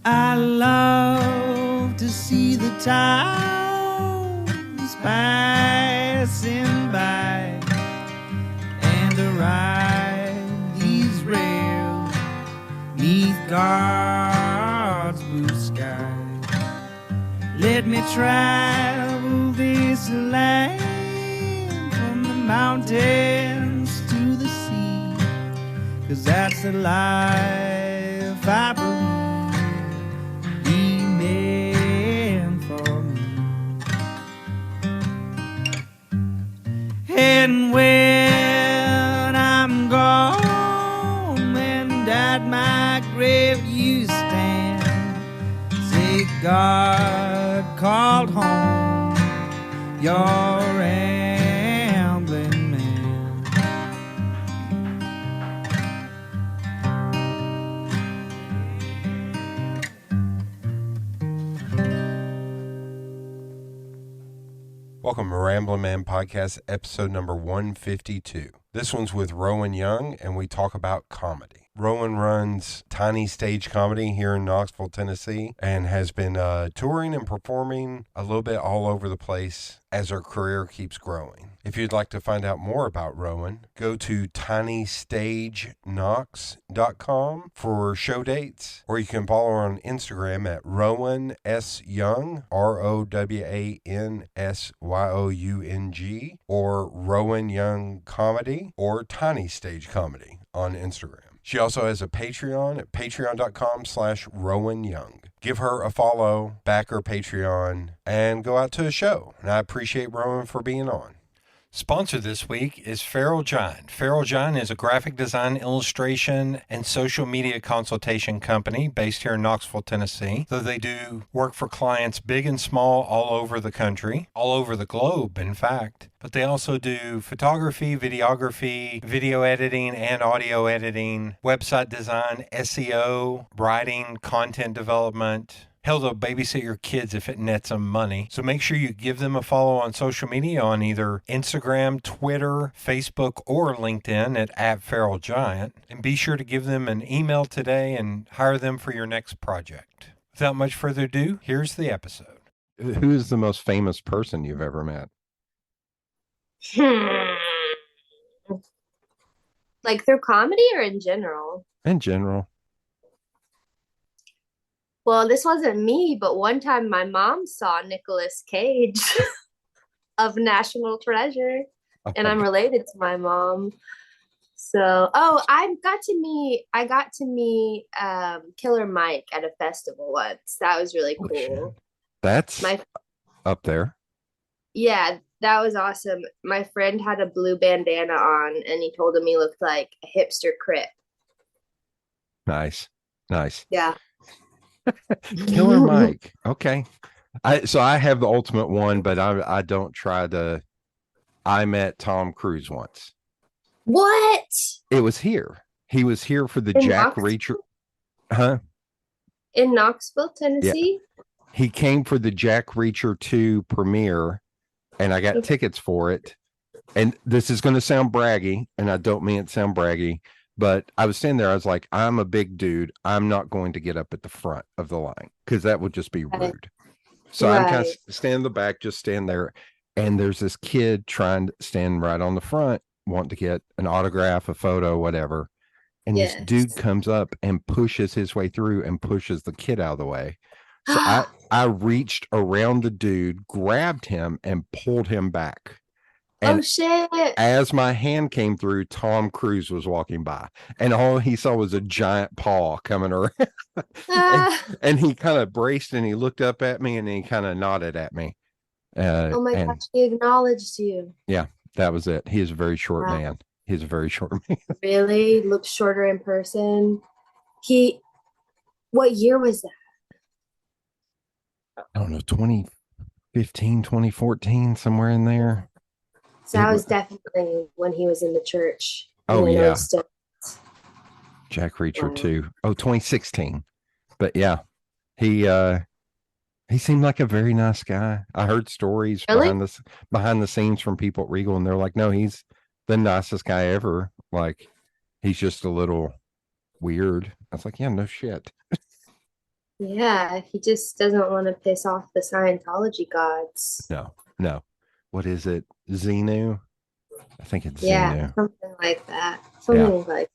I love to see the towns passing by and to ride these rails neath God's blue sky. Let me travel this land from the mountains to the sea, 'cause that's the life I believe He meant for me. And when I'm gone and at my grave you stand, say God called home your rambling man. Welcome to Ramblin' Man Podcast, episode number 152. This one's with Rowan Young, and we talk about comedy. Rowan runs Tiny Stage Comedy here in Knoxville, Tennessee, and has been touring and performing a little bit all over the place as her career keeps growing. If you'd like to find out more about Rowan, go to tinystageknox.com for show dates, or you can follow her on Instagram at Rowan S. Young, ROWANSYOUNG, or Rowan Young Comedy, or Tiny Stage Comedy on Instagram. She also has a Patreon at patreon.com/Rowan Young. Give her a follow, back her Patreon, and go out to a show. And I appreciate Rowan for being on. Sponsor this week is Feral Giant. Feral Giant is a graphic design, illustration, and social media consultation company based here in Knoxville, Tennessee. Though they do work for clients big and small all over the country, all over the globe, in fact. But they also do photography, videography, video editing, and audio editing, website design, SEO, writing, content development. Hell, they'll babysit your kids if it nets them money. So make sure you give them a follow on social media on either Instagram, Twitter, Facebook, or LinkedIn at Feral Giant. And be sure to give them an email today and hire them for your next project. Without much further ado, here's the episode. Who is the most famous person you've ever met? Like through comedy or in general? In general. Well, this wasn't me, but one time my mom saw Nicolas Cage of National Treasure, and I'm related to my mom. So, I got to meet Killer Mike at a festival once. That was really cool. Shit. That's up there. Yeah, that was awesome. My friend had a blue bandana on, and he told him he looked like a hipster Crip. Nice. Yeah. Killer Mike. Okay. I have the ultimate one, but I don't try to. I met Tom Cruise once. What? It was here. He was here for the Jack Reacher. Huh? In Knoxville, Tennessee? Yeah. He came for the Jack Reacher 2 premiere, and I got tickets for it. And this is going to sound braggy, and I don't mean it to sound braggy. But I was standing there. I was like, I'm a big dude. I'm not going to get up at the front of the line because that would just be rude. So I'm kind of standing in the back, just stand there. And there's this kid trying to stand right on the front, wanting to get an autograph, a photo, whatever. And this dude comes up and pushes his way through and pushes the kid out of the way. So I reached around the dude, grabbed him, and pulled him back. And shit. As my hand came through, Tom Cruise was walking by, and all he saw was a giant paw coming around. and he kind of braced and he looked up at me and he kind of nodded at me. Oh my gosh, he acknowledged you. Yeah, that was it. He is a very short man. He's a very short man. Really? Looks shorter in person. What year was that? I don't know, 2015, 2014, somewhere in there. So that was definitely when he was in the church. Oh, yeah. Jack Reacher 2. Oh, 2016. But yeah, he seemed like a very nice guy. I heard stories behind the scenes from people at Regal, and they're like, no, he's the nicest guy ever. Like, he's just a little weird. I was like, yeah, no shit. Yeah, he just doesn't want to piss off the Scientology gods. No, no. What is it? Xenu? I think it's Yeah, Xenu. something like that. Yeah. Something like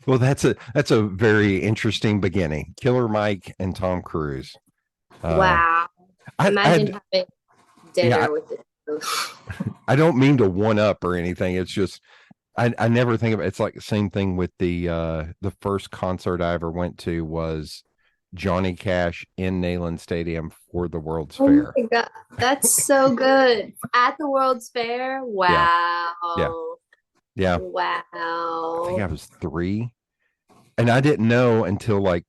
Well, that's a very interesting beginning. Killer Mike and Tom Cruise. Uh, wow. I Imagine having yeah, dinner with the two. I don't mean to one up or anything. It's just I never think of it. It's like the same thing with the first concert I ever went to was Johnny Cash in Neyland Stadium for the World's Oh Fair. my God. That's so good. At the World's Fair? Yeah, yeah, Wow. yeah. I think I Wow. was 3, and I didn't know until like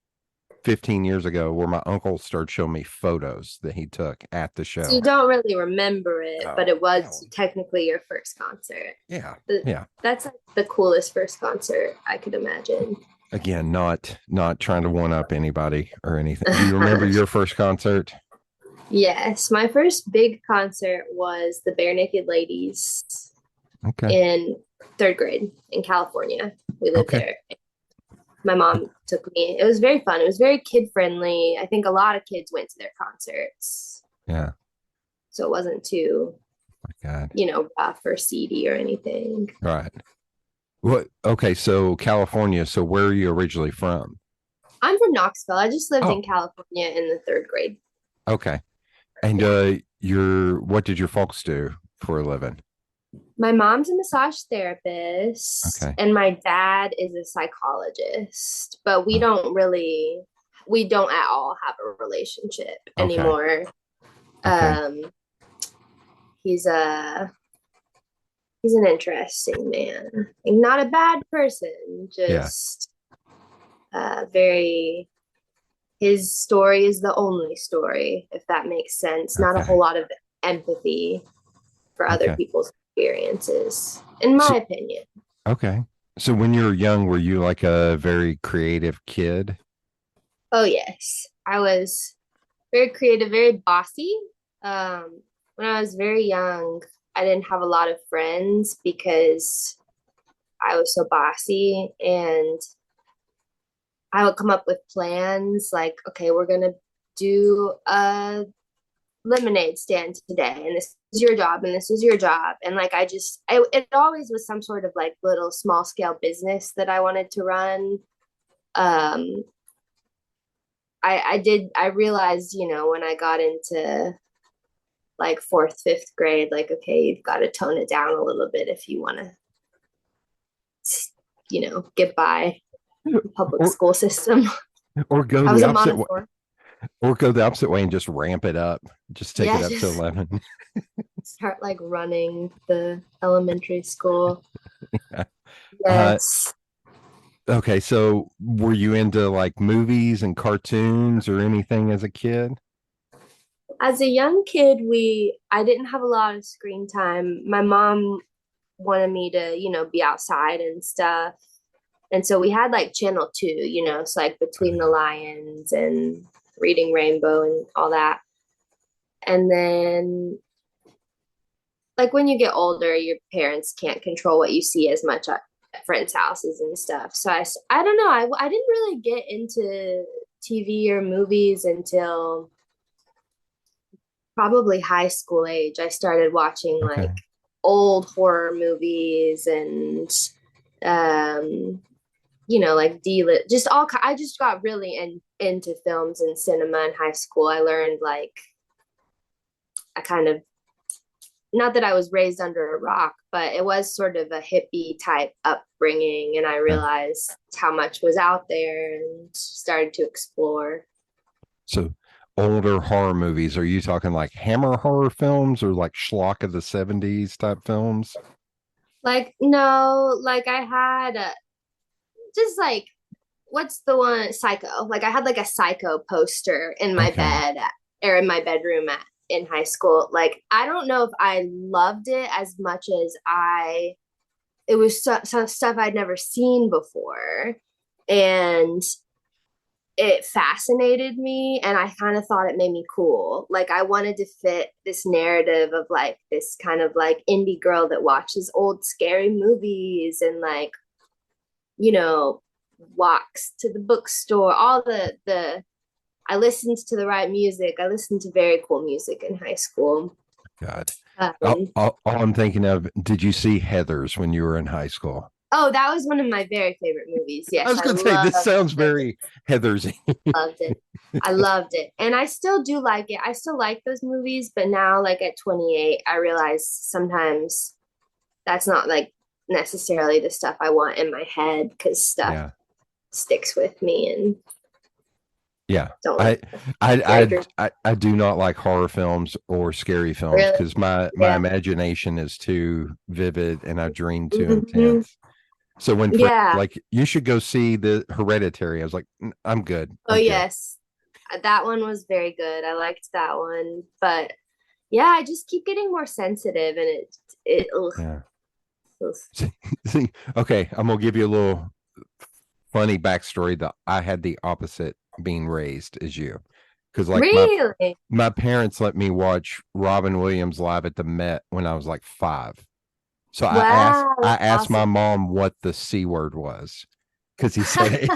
15 years ago where my uncle started showing me photos that he took at the So you show. don't really remember it, but Oh, it was hell. technically your first concert. Yeah, The- yeah. That's like the coolest first concert I could imagine. Again, not trying to one up anybody or anything. Do you remember your first concert? Yes, my first big concert was the Bare Naked Ladies Okay. in third grade in California. We lived Okay. there. My mom took me. It was very fun. It was very kid friendly. I think a lot of kids went to their concerts. Yeah. So it wasn't too, My God. rough or seedy or anything. All right. What? Okay. So California. So where are you originally from? I'm from Knoxville. I just lived Oh, in California in the third grade. okay. And Yeah. what did your folks do for a living? My mom's a massage therapist Okay. and my dad is a psychologist, but Oh, we don't at all have a relationship okay. anymore. Okay. Um, he's a he's an interesting man. Like, not a bad person, Yeah. just very his story is the only story, if that makes sense. Not a whole Okay. lot of empathy for other Okay. people's experiences, in my So opinion. okay. So when you were young, were you like a very creative kid? Oh yes, I was very creative, very bossy. When I was very young, I didn't have a lot of friends because I was so bossy, and I would come up with plans like, okay, we're gonna do a lemonade stand today, and this is your job, and this is your job, and like it always was some sort of like little small scale business that I wanted to run. Um, I realized, when I got into like fourth, fifth grade, like, okay, you've got to tone it down a little bit if you want to, get by public Or school system. or go I the was a opposite way, Montessori. or go the opposite way and just ramp it up. Just take it Yeah, up to just 11. start like running the elementary school. Uh, Yes. okay, so were you into like movies and cartoons or anything as a kid? As a young kid, I didn't have a lot of screen time. My mom wanted me to, be outside and stuff. And so we had like channel 2, so like Oh, Between the yeah. Lions and Reading Rainbow and all that. And then like when you get older, your parents can't control what you see as much at friends' houses and stuff. So I don't know. I didn't really get into TV or movies until probably high school age. I started watching like Okay. old horror movies and um like just I just got really into films and cinema in high school. I learned like I kind of not that I was raised under a rock, but it was sort of a hippie type upbringing, and I Yeah. realized how much was out there and started to explore. So older horror movies, are you talking like Hammer horror films or like schlock of the 70s type films? Like no, like I had just like what's the one Psycho? Like I had like a Psycho poster in my Okay. bed or in my bedroom in high school. Like I don't know if I loved it as much as it was some stuff I'd never seen before. And it fascinated me, and I kind of thought it made me cool. Like I wanted to fit this narrative of like this kind of like indie girl that watches old scary movies and like, you know, walks to the bookstore, all the I listened to the right music. I listened to very cool music in high school. God. Um, All I'm thinking of, did you see Heathers when you were in high school? oh, that was one of my very favorite movies. I Yes, was I going to say, this loved sounds it. very Heathers. Loved it. I loved it. And I still do like it. I still like those movies, but now like at 28, I realize sometimes that's not like necessarily the stuff I want in my head because stuff Yeah. sticks with me and Yeah. don't I, like characters. I do not like horror films or scary films Really? because my Yeah. imagination is too vivid and I dream too Hmm. intense. So when friends Yeah. like, you should go see the Hereditary, I was like, I'm good. Oh, I'm good. yes. That one was very good. I liked that one. But yeah, I just keep getting more sensitive and ugh, Yeah. ugh. See, okay, I'm gonna give you a little funny backstory that I had the opposite being raised as you. Because like Really? my parents let me watch Robin Williams live at the Met when I was like 5. So Wow, I that's asked my awesome. mom what the C word was because he said it.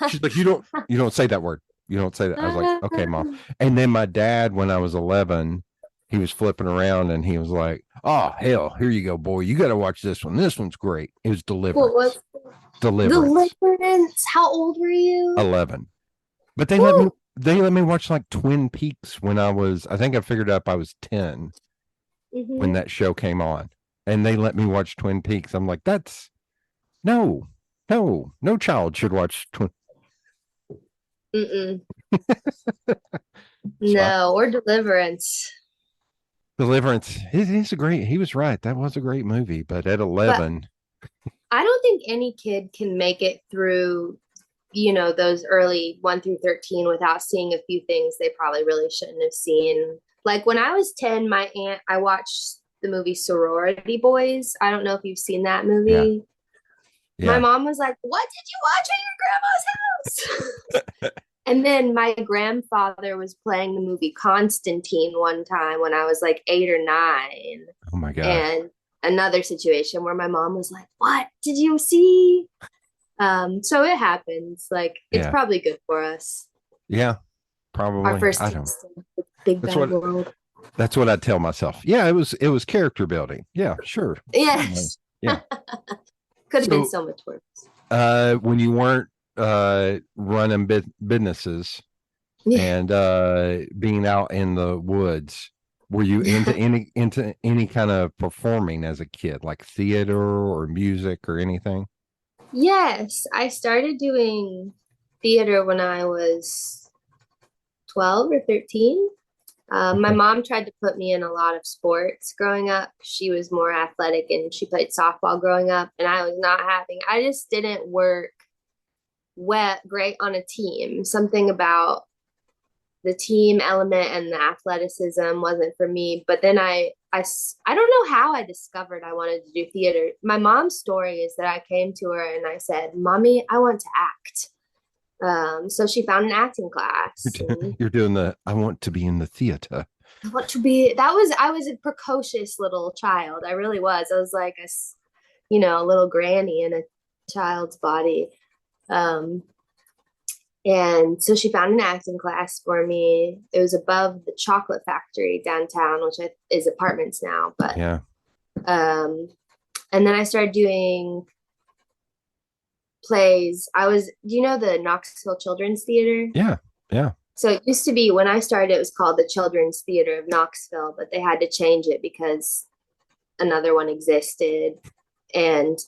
She's like, you don't say that word. You don't say that. I was like, okay, mom. And then my dad, when I was 11, he was flipping around and he was like, oh, hell, here you go, boy. You got to watch this one. This one's great. It was What Deliverance. was Deliverance. Deliverance? How old were you? 11. But Woo. they let me watch like Twin Peaks when I think I figured up I was 10 when Hmm. that show came on. And they let me watch Twin Peaks. I'm like, that's no, no child should watch Twin. Mm-mm. So No, or Deliverance. Deliverance, he's a great, he was right. That was a great movie. But at But 11, I don't think any kid can make it through, those early 1 through 13 without seeing a few things they probably really shouldn't have seen. Like when I was 10, I watched the movie Sorority Boys. I don't know if you've seen that yeah, movie. My yeah. mom was like, "What did you watch at your grandma's house?" And then my grandfather was playing the movie Constantine one time when I was like 8 or 9. Oh my God. And another situation where my mom was like, "What did you see?" So it happens. Like it's Yeah, probably good for us. yeah, Our probably. first I don't, taste of the big that's bad what, world. that's what I tell myself. Yeah, it was character building. Yeah, sure. Certainly. Yes. Yeah. Could have been So, so much worse. when you weren't running businesses Yeah. and being out in the woods, were you into any kind of performing as a kid, like theater or music or anything? Yes, I started doing theater when I was 12 or 13. My Okay. mom tried to put me in a lot of sports growing up. She was more athletic and she played softball growing up, and I was not having, I just didn't work great on a team. Something about the team element and the athleticism wasn't for me. But then I don't know how I discovered I wanted to do theater. My mom's story is that I came to her and I said, "Mommy, I want to act." So she found an acting class. And You're doing the I want to be in the theater. what to be that was I was a precocious little child. I really was. I was like a little granny in a child's body. Um, And so she found an acting class for me. It was above the chocolate factory downtown, which is apartments now. But Yeah. um, and then I started doing plays. Do you know the Knoxville Children's Theater? Yeah. Yeah. So it used to be when I started, it was called the Children's Theater of Knoxville, but they had to change it because another one existed. And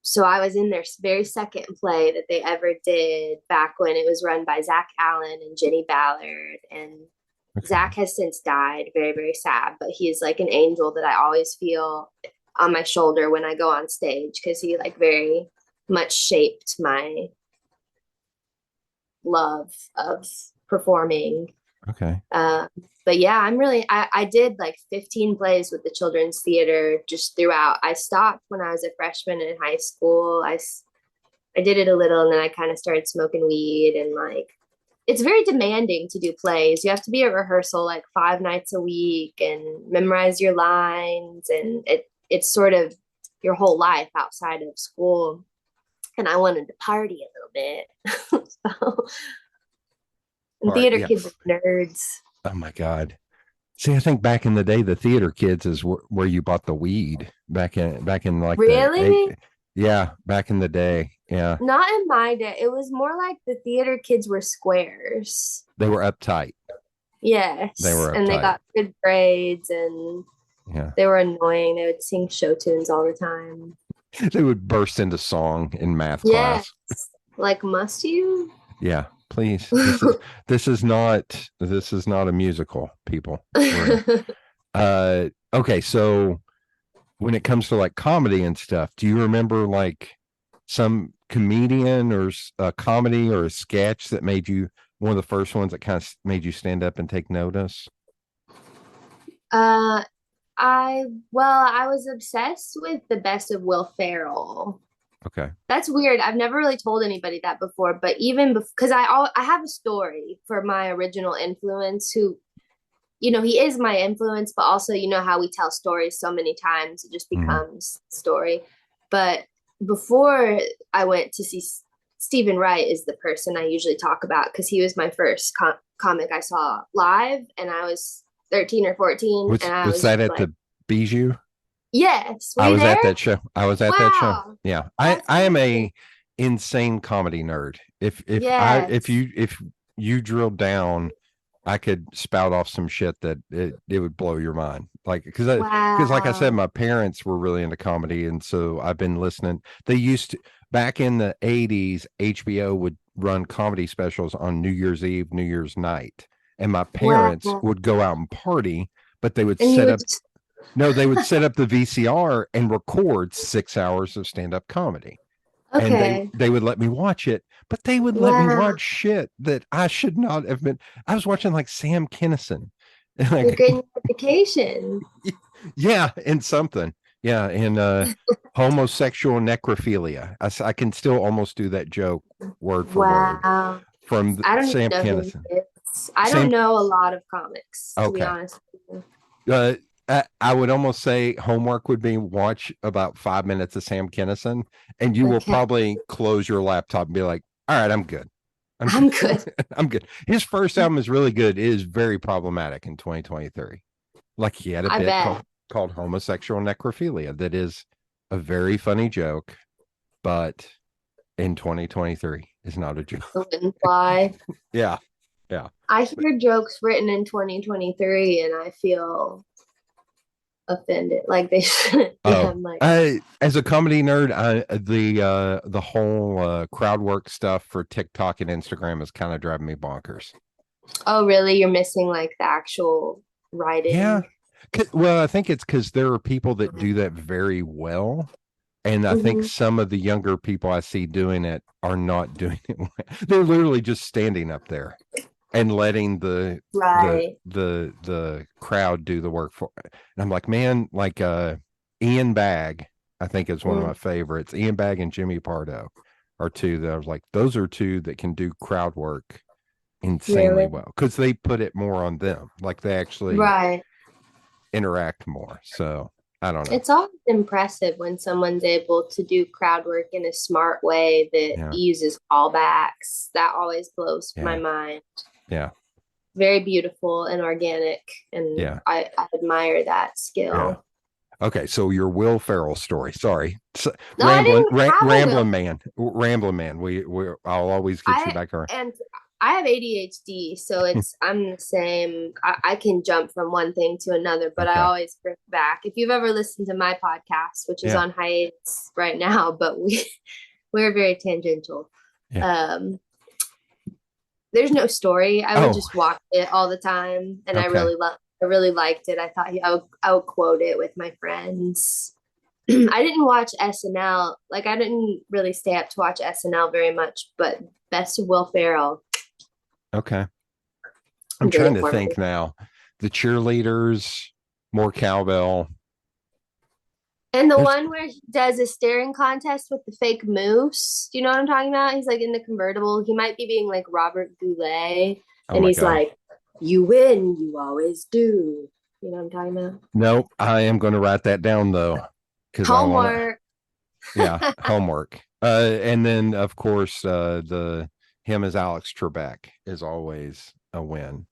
so I was in their very second play that they ever did back when it was run by Zach Allen and Jenny Ballard. And Okay. Zach has since died, very, very sad, but he's like an angel that I always feel on my shoulder when I go on stage because he like very much shaped my love of performing. Okay. But yeah, I did like 15 plays with the children's theater just throughout. I stopped when I was a freshman in high school. I did it a little and then I kind of started smoking weed and like, it's very demanding to do plays. You have to be at rehearsal like 5 nights a week and memorize your lines. And it's sort of your whole life outside of school. and I wanted to party a little bit. So, and Or theater yeah. kids are nerds. Oh my God. See, I think back in the day, the theater kids is where you bought the weed back in like the eight. Really? Yeah, back in the day. Yeah, Not in my day. It was more like the theater kids were squares. they were uptight. They Yes. were And they uptight. got good grades and Yeah, they were annoying. They would sing show tunes all the time. they would burst into song in math Yes. class. Like, must you? Yeah, please. This is not a musical, people. Okay, so when it comes to like comedy and stuff, do you remember like some comedian or a comedy or a sketch that made you one of the first ones that kind of made you stand up and take notice? uh, I was obsessed with the best of Will Ferrell. Okay. That's weird. I've never really told anybody that before, but even because I have a story for my original influence who, he is my influence, but also, how we tell stories so many times, it just Mhm. becomes story. But before I went to see Stephen Wright is the person I usually talk about because he was my first comic I saw live, and I was 13 or 14, Was and I was was that just at like, the Bijou? yes, were I you was there? at that show. I was at that show. Wow, Yeah. I that's I am amazing. a insane comedy nerd. If Yes. you drill down, I could spout off some shit that it would blow your mind. Like because like I said, Wow. my parents were really into comedy, and so I've been listening. They used to back in the 80s, HBO would run comedy specials on New Year's Eve, New Year's night, and my parents Wow. would go out and party, but they would And you set would up no, they would set up the VCR and record 6 hours of stand-up comedy. And they okay. they would let me watch it, but they would let me Wow. watch shit that I should not have been. I was watching like Sam Kinison. You're Like, getting your education. yeah, in something. Yeah, in homosexual necrophilia. I can still almost do that joke word for word Wow. from I don't even Sam know who Kinison. he is. I don't Sam, know a lot of comics, to be okay. honest with you. Uh, I would almost say homework would be watch about 5 minutes of Sam Kinison, and you will Okay. probably close your laptop and be like, "All right, I'm good. I'm good. I'm good. I'm good." His first album is really good. It is very problematic in 2023. Like he had a I bit bet. called homosexual necrophilia that is a very funny joke, but in 2023 is not a joke. I wouldn't fly. Yeah, yeah. I hear jokes written in 2023 and I feel offended. Like they shouldn't be. Oh, I'm like, as a comedy nerd, the whole crowd work stuff for TikTok and Instagram is kind of driving me bonkers. oh, really? You're missing like the actual Yeah, writing. well, I think it's because there are people that do that very well, and I think Hmm. some of the younger people I see doing it are not doing it well. They're literally just standing up there and letting Right. the crowd do the work for it. And I'm like, man, like Ian Bagg, I think is one of my Mm, favorites. Ian Bagg and Jimmy Pardo are two that I was like, those are two that can do crowd work insanely really? well because they put it more on them. Like they actually Right. interact more. So I don't know. It's always impressive when someone's able to do crowd work in a smart way that Yeah. uses callbacks. That always blows my Yeah. mind. Yeah. Very beautiful and organic, and Yeah. I admire that Yeah. skill. Okay, so your Will Ferrell story. Sorry, No, I didn't have a will. rambling man. I'll always get you I back around. and I have ADHD, so I'm the same. I can jump from one thing to another, but I Okay, always bring it back. If you've ever listened to my podcast, which is yeah, on hiatus right now, but we're very tangential. yeah. Um, there's no story. I would Oh, just watch it all the time, and okay, I really liked it. I thought I would quote it with my friends. I didn't watch SNL. Like I didn't really stay up to watch SNL very much, but Best of Will Ferrell okay. I'm did trying it to for me. think now. The cheerleaders, more cowbell. And the There's, one where he does a staring contest with the fake moose. Do you know what I'm talking about? He's like in the convertible. He might be being like Robert Goulet, oh and my he's god. like, "You win, you always do." You know what I'm talking about? Nope. I am going to write that down though, because I want to. Homework. Yeah, homework. And then of course, the him as Alex Trebek is always a win.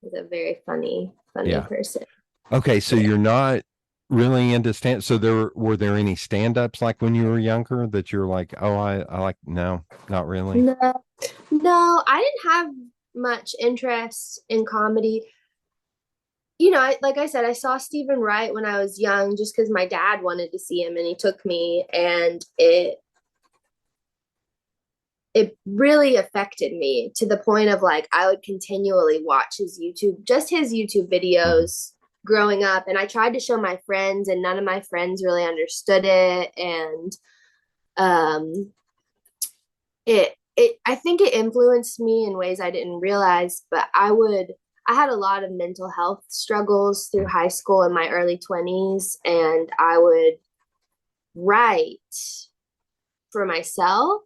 He's a very funny Yeah. person. Okay, so Yeah. you're not really into stand. So were there any stand-ups like when you were younger that you're like, oh, I like no, not really. No, no, I didn't have much interest in comedy. Like I said, I saw Stephen Wright when I was young just because my dad wanted to see him and he took me, and it really affected me to the point of like I would continually watch his YouTube Mhm. videos growing up, and I tried to show my friends and none of my friends really understood it, and um it I think it influenced me in ways I didn't realize, but I had a lot of mental health struggles through high school and my early 20s, and I would write for myself,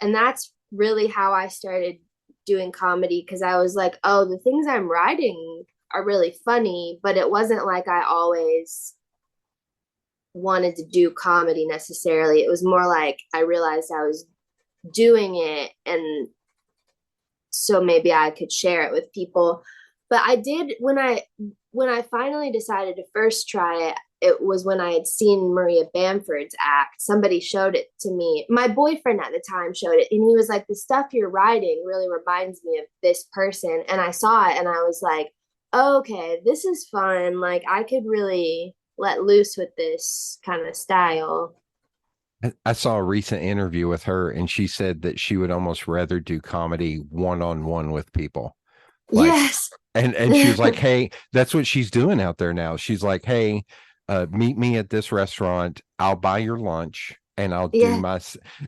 and that's really how I started doing comedy, because I was like, oh, the things I'm writing are really funny, but it wasn't like I always wanted to do comedy necessarily. It was more like I realized I was doing it, and so maybe I could share it with people. But I did when I finally decided to first try it. It was when I had seen Maria Bamford's act. Somebody showed it to me. My boyfriend at the time showed it, and he was like, "The stuff you're writing really reminds me of this person." And I saw it, and I was like, "Okay, this is fun. Like I could really let loose with this kind of style." I saw a recent interview with her, and she said that she would almost rather do comedy one-on-one with people. Like, Yes. and she was like, hey, that's what she's doing out there now. She's like, hey, meet me at this restaurant. I'll buy your lunch and I'll do Yeah. my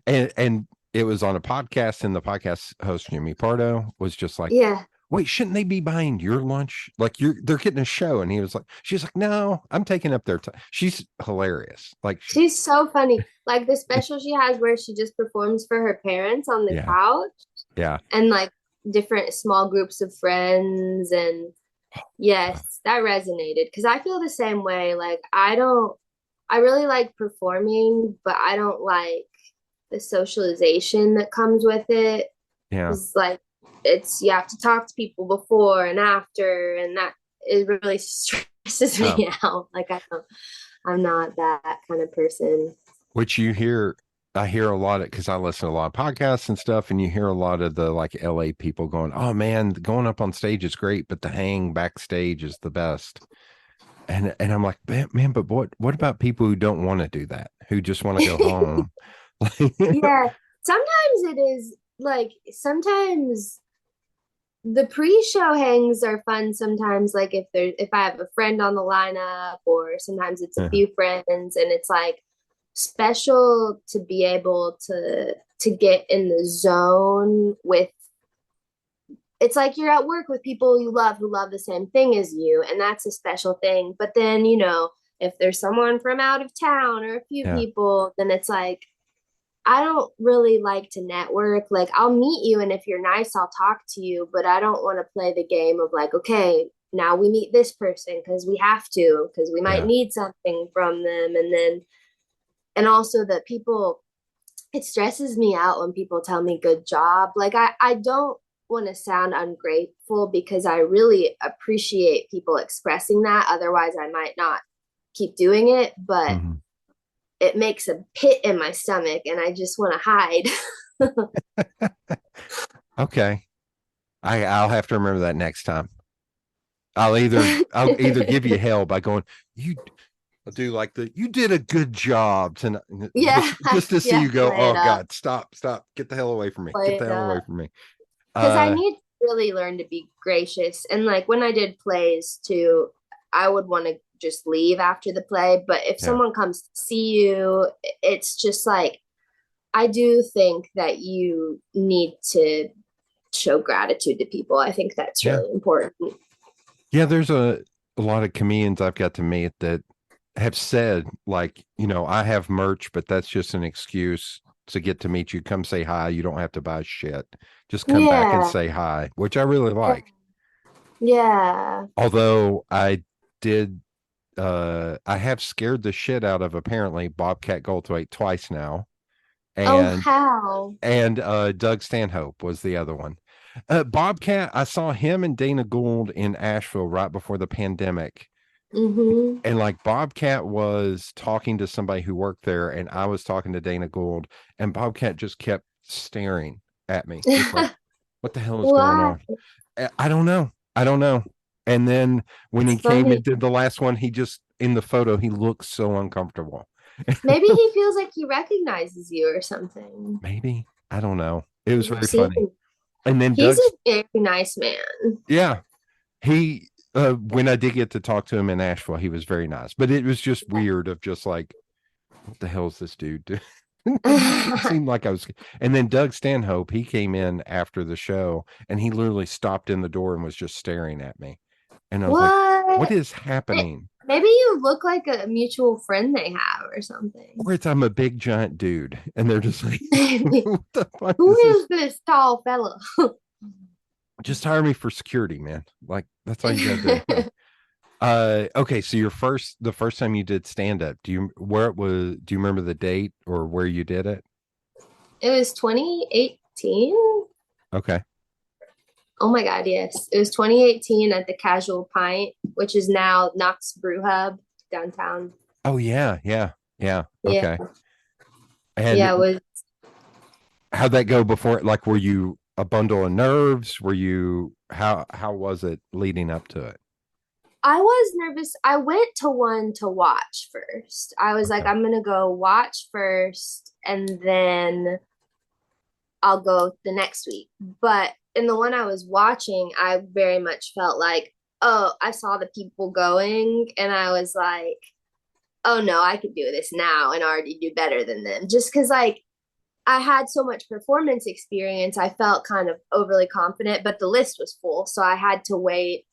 and it was on a podcast, and the podcast host Jimmy Pardo was just like, Yeah. wait, shouldn't they be buying your lunch? Like they're getting a show. And he was like, she's like, no, I'm taking up their time. She's hilarious. Like She's so funny. Like the special she has where she just performs for her parents on the yeah, couch yeah. and like different small groups of friends. And yes, that resonated because I feel the same way. Like I really like performing, but I don't like the socialization that comes with it. Yeah. It's like you have to talk to people before and after, and that it really stresses Oh, me out. Like I'm not that kind of person. which you hear, I hear a lot of, because I listen to a lot of podcasts and stuff, and you hear a lot of the like LA people going, oh man, going up on stage is great, but the hang backstage is the best. And I'm like, man, but what about people who don't want to do that, who just want to go home? Yeah, sometimes it is like sometimes the pre-show hangs are fun sometimes, like if I have a friend on the lineup, or sometimes it's a Yeah, few friends, and it's like special to be able to get in the zone with. It's like you're at work with people you love who love the same thing as you, and that's a special thing. But then, if there's someone from out of town or a few yeah, people, then it's like I don't really like to network. Like I'll meet you, and if you're nice, I'll talk to you, but I don't want to play the game of like, okay, now we meet this person because we have to, because we might yeah, need something from them. And also that people, it stresses me out when people tell me good job. Like I don't want to sound ungrateful because I really appreciate people expressing that. Otherwise, I might not keep doing it, but mhm. it makes a pit in my stomach and I just want to hide. Okay. I'll have to remember that next time. I'll either give you hell by going, you do like you did a good job tonight, Yeah, just to see yeah, you go, play it oh up, God, stop, get the hell away from me, get play the it hell away up. from me. Because I Uh need to really learn to be gracious. And like when I did plays too, I would want to just leave after the play. But if yeah, someone comes to see you, it's just like, I do think that you need to show gratitude to people. I think that's yeah, really important. yeah. There's a lot of comedians I've got to meet that have said, like, I have merch, but that's just an excuse to get to meet you. Come say hi. You don't have to buy shit. Just come back and Yeah. say hi, which I really like. Yeah. Although I did I have scared the shit out of apparently Bobcat Goldthwait twice now, Oh, and how? Doug Stanhope was the other one. Bobcat, I saw him and Dana Gould in Asheville right before the pandemic. Mm-hmm. And like Bobcat was talking to somebody who worked there, and I was talking to Dana Gould, and Bobcat just kept staring at me, just like, what the hell is going Why? on? I don't know. I don't know. And then when he It's came funny. and did the last one, he just in the photo, he looks so uncomfortable. Maybe he feels like he recognizes you or something. Maybe. I don't know. It was You've very seen funny. him. And then He's Doug's, a very nice man. yeah, he when I did get to talk to him in Nashville, he was very nice. But it was just weird of just like, what the hell is this dude doing? It seemed like I was. And then Doug Stanhope, he came in after the show and he literally stopped in the door and was just staring at me. And I was like, what What? is happening? Maybe you look like a mutual friend they have or something. Or it's I'm a big giant dude. And they're just like, Who what the fuck is this? is this tall fella? Just hire me for security, man. Like, that's all you gotta do. Okay, so the first time you did stand up, do you remember the date or where you did it? It was 2018. Okay. Oh my God, yes. It was 2018 at the Casual Pint, which is now Knox Brew Hub downtown. Oh yeah, yeah, yeah. Yeah. Okay. Yeah, it And was. how'd that go before? Like, were you a bundle of nerves? Were you how was it leading up to it? I was nervous. I went to one to watch first. I was like, Okay. I'm gonna go watch first and then I'll go the next week. But in the one I was watching, I very much felt like, oh, I saw the people going and I was like, oh no, I could do this now and already do better than them. Just because like I had so much performance experience, I felt kind of overly confident, but the list was full. So I had to wait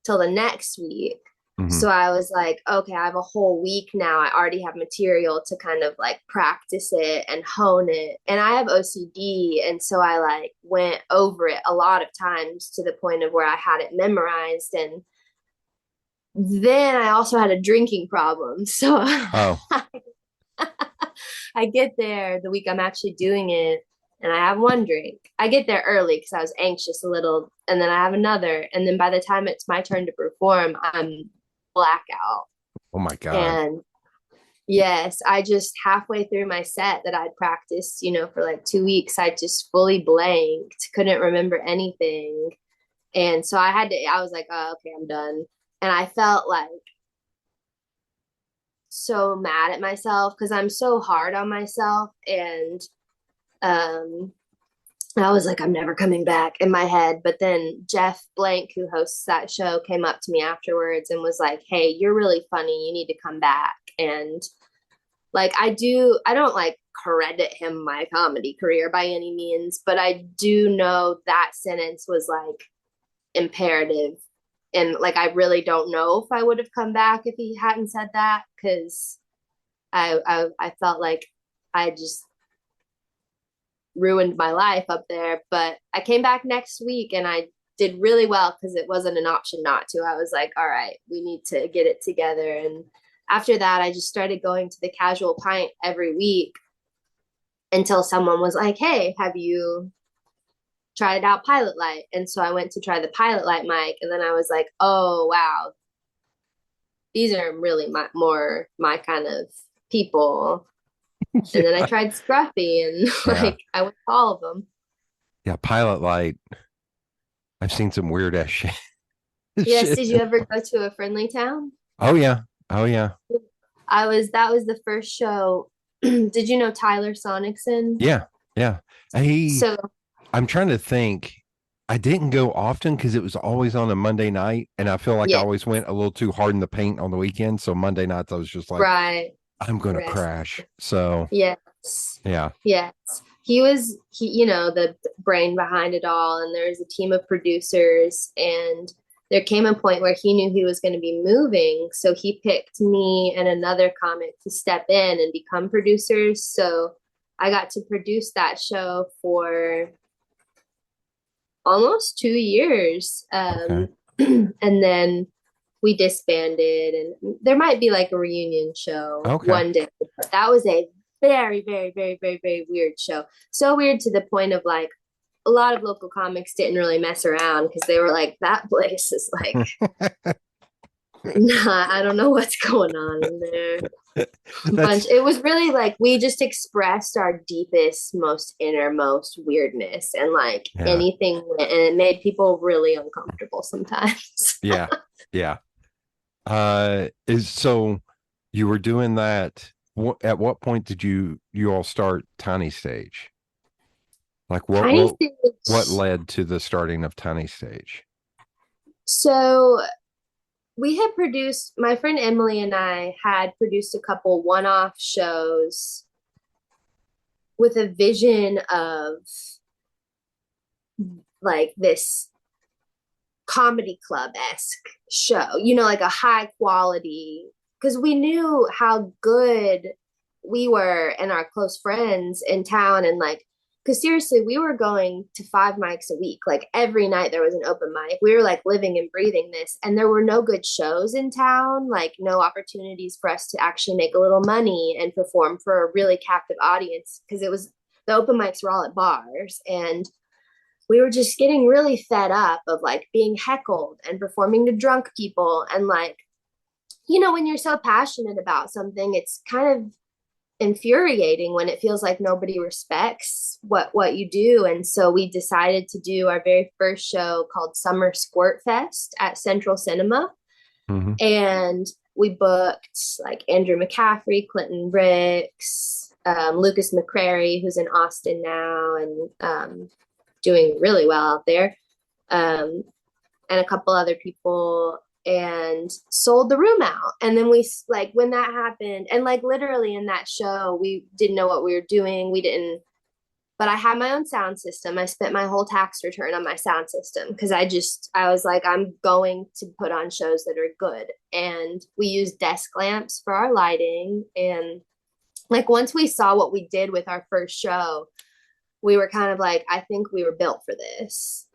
till the next week. Hmm. So I was like, okay, I have a whole week now. I already have material to kind of like practice it and hone it. And I have OCD. And so I like went over it a lot of times to the point of where I had it memorized. And then I also had a drinking problem. So Oh, I get there the week I'm actually doing it and I have one drink. I get there early because I was anxious a little, and then I have another. And then by the time it's my turn to perform, I'm blackout. oh my God. And yes, I just halfway through my set that I'd practiced, for like 2 weeks, I just fully blanked, couldn't remember anything. And so I was like, oh, okay, I'm done. And I felt like so mad at myself because I'm so hard on myself. And um, I was like, I'm never coming back in my head. But then Jeff Blank, who hosts that show, came up to me afterwards and was like, hey, you're really funny. You need to come back. And like, I don't like credit him my comedy career by any means, but I do know that sentence was like imperative. And like, I really don't know if I would have come back if he hadn't said that because I felt like I just ruined my life up there. But I came back next week and I did really well because it wasn't an option not to. I was like, all right, we need to get it together. And after that, I just started going to the Casual Pint every week until someone was like, hey, have you tried out Pilot Light? And so I went to try the Pilot Light mic. And then I was like, oh, wow, these are really more my kind of people. And then I Yeah. tried Scruffy and Yeah. like I went to all of them. Yeah. Pilot Light. I've seen some weird ass shit. Yes, Shit. did you ever go to a friendly town? Oh yeah. Oh yeah. That was the first show. Did you know Tyler Sonicson? Yeah. Yeah. He So I'm trying to think. I didn't go often because it was always on a Monday night, and I feel like I yeah, always went a little too hard in the paint on the weekend. So Monday nights, I was just like, right. I'm gonna Rest. crash. So Yes. yeah, Yes. The brain behind it all. And there's a team of producers. And there came a point where he knew he was going to be moving. So he picked me and another comic to step in and become producers. So I got to produce that show for almost 2 years. okay, And then we disbanded, and there might be like a reunion show Okay. one day. But that was a very, very, very, very, very weird show. So weird to the point of like a lot of local comics didn't really mess around because they were like, that place is like, nah, I don't know what's going on in there. That's It was really like we just expressed our deepest, most innermost weirdness, and like yeah. anything, and it made people really uncomfortable sometimes. Yeah. Yeah. Is so you were doing that. At what point did you all start Tiny Stage? Like Tiny what Stage. led to the starting of Tiny Stage? So we had produced, my friend Emily and I had produced a couple one-off shows with a vision of like this comedy club-esque show, you know, like a high quality, because we knew how good we were and our close friends in town, and like, because seriously, we were going to 5 mics a week, like every night there was an open mic. We were like living and breathing this, and there were no good shows in town, like no opportunities for us to actually make a little money and perform for a really captive audience, because it was, the open mics were all at bars, and we were just getting really fed up of like being heckled and performing to drunk people. And like, you know, when you're so passionate about something, it's kind of infuriating when it feels like nobody respects what you do. And so we decided to do our very first show called Summer Squirt Fest at Central Cinema. Mm-hmm. And we booked like Andrew McCaffrey, Clinton Ricks, Lucas McCrary, who's in Austin now and doing really well out there, and a couple other people, and sold the room out. And then we, like, when that happened, and like literally in that show, we didn't know what we were doing. We didn't, but I had my own sound system. I spent my whole tax return on my sound system because I was like, I'm going to put on shows that are good. And we used desk lamps for our lighting. And like, once we saw what we did with our first show, we were kind of like, I think we were built for this.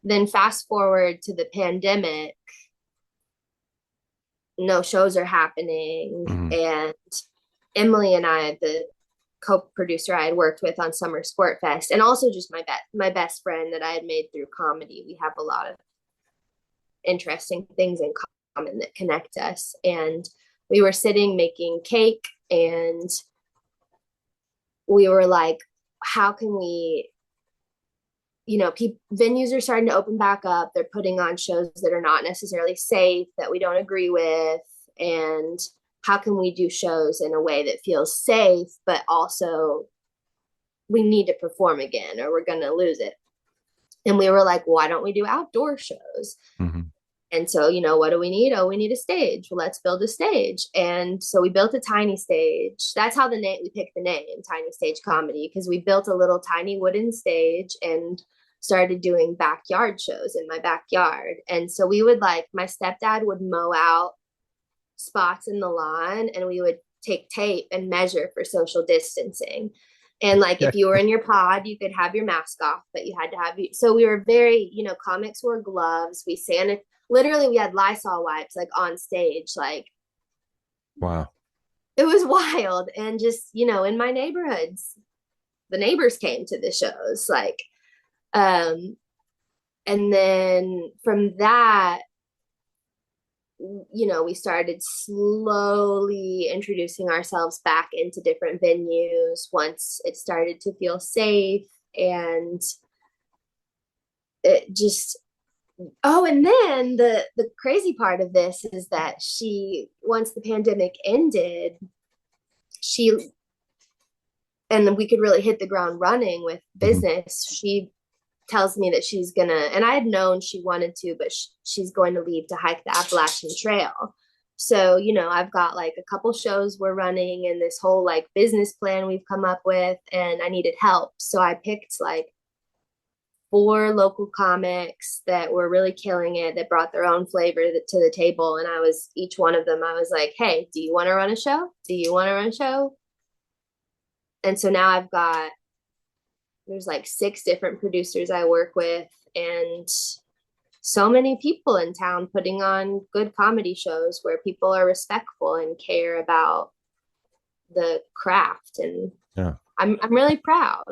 Then fast forward to the pandemic, no shows are happening. Mm-hmm. And Emily and I, the co-producer I had worked with on Summer Sport Fest, and also just my best friend that I had made through comedy, we have a lot of interesting things in common that connect us. And we were sitting making cake, and we were like, how can we, you know, venues are starting to open back up. They're putting on shows that are not necessarily safe, that we don't agree with. And how can we do shows in a way that feels safe, but also we need to perform again or we're going to lose it. And we were like, why don't we do outdoor shows? Mm-hmm. And so, you know, what do we need? Oh, we need a stage. Well, let's build a stage. And so we built a tiny stage. That's how we picked the name, Tiny Stage Comedy, because we built a little tiny wooden stage and started doing backyard shows in my backyard. And so we would, like, my stepdad would mow out spots in the lawn, and we would take tape and measure for social distancing. And like, if you were in your pod, you could have your mask off, but you had to have, so we were very, you know, comics wore gloves. Literally, we had Lysol wipes like on stage. Like, Wow. It was wild. And just, you know, in my neighborhoods, the neighbors came to the shows. Like, and then from that, you know, we started slowly introducing ourselves back into different venues once it started to feel safe. And it just, oh, and then the crazy part of this is that once the pandemic ended, and then we could really hit the ground running with business. Mm-hmm. She tells me that she's gonna, and I had known she wanted to, but she's going to leave to hike the Appalachian Trail. So, you know, I've got like a couple shows we're running and this whole like business plan we've come up with, and I needed help. So I picked like 4 local comics that were really killing it, that brought their own flavor to the table. And each one of them, I was like, hey, do you want to run a show? Do you want to run a show? And so now there's like 6 different producers I work with, and so many people in town putting on good comedy shows where people are respectful and care about the craft. And Yeah. I'm really proud.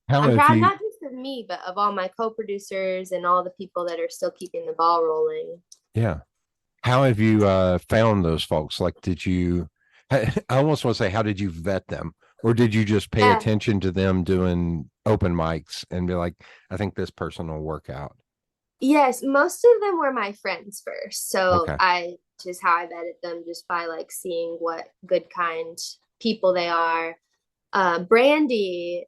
How I'm have proud you, not just of me, but of all my co-producers and all the people that are still keeping the ball rolling. yeah. How have you found those folks? Like, did you, I almost want to say, how did you vet them? Or did you just pay Yeah. attention to them doing open mics and be like, I think this person will work out? Yes, most of them were my friends first. So Okay. I just how I vetted them just by like seeing what good kind people they are. Brandy,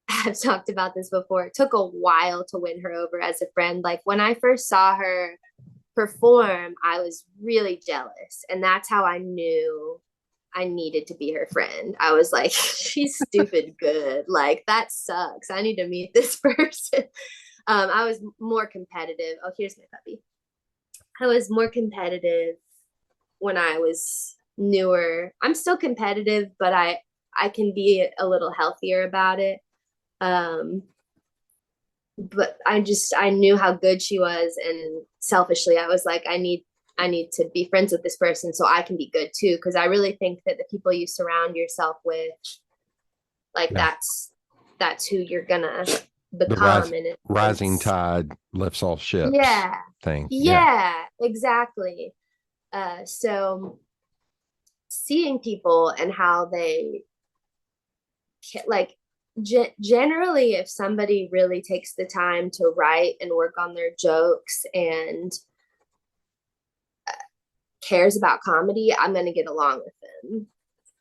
I've talked about this before. It took a while to win her over as a friend. Like when I first saw her perform, I was really jealous. And that's how I knew I needed to be her friend. I was like, she's stupid good. Like that sucks. I need to meet this person. I was more competitive. Oh, here's my puppy. I was more competitive when I was newer. I'm still competitive, but I can be a little healthier about it. Um, but I knew how good she was, and selfishly I was like, I need to be friends with this person so I can be good too, because I really think that the people you surround yourself with, like Yeah. that's who you're gonna The become. And rising it's tide lifts all ships yeah, thing. Yeah. yeah, exactly. So seeing people and how they like generally, if somebody really takes the time to write and work on their jokes and cares about comedy, I'm gonna get along with them.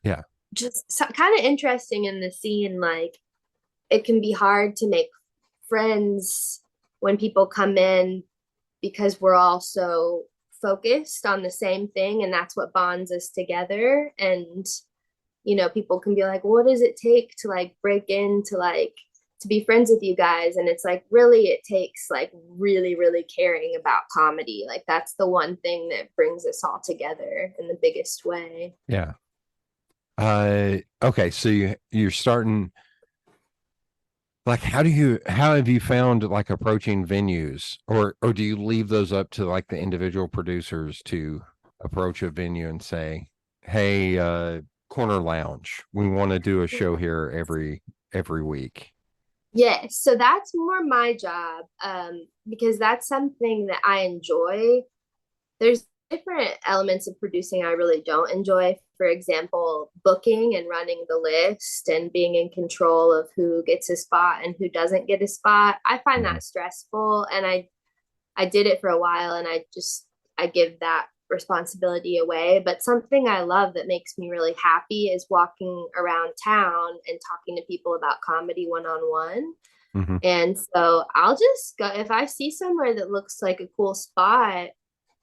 Yeah. Just kind of interesting in the scene. Like it can be hard to make friends when people come in because we're all so focused on the same thing, and that's what bonds us together. And people can be like, what does it take to like break into like to be friends with you guys? And it's like, really, it takes like really, really caring about comedy. Like that's the one thing that brings us all together in the biggest way. Yeah. Okay. So you're starting, like, how have you found like approaching venues, or do you leave those up to like the individual producers to approach a venue and say, hey, Corner Lounge, we want to do a show here every week? Yes, so that's more my job, because that's something that I enjoy. There's different elements of producing I really don't enjoy. For example, booking and running the list and being in control of who gets a spot and who doesn't get a spot. I find Mhm. that stressful, and I did it for a while, and I give that responsibility away. But something I love that makes me really happy is walking around town and talking to people about comedy one on one. Mhm. And so I'll just go if I see somewhere that looks like a cool spot,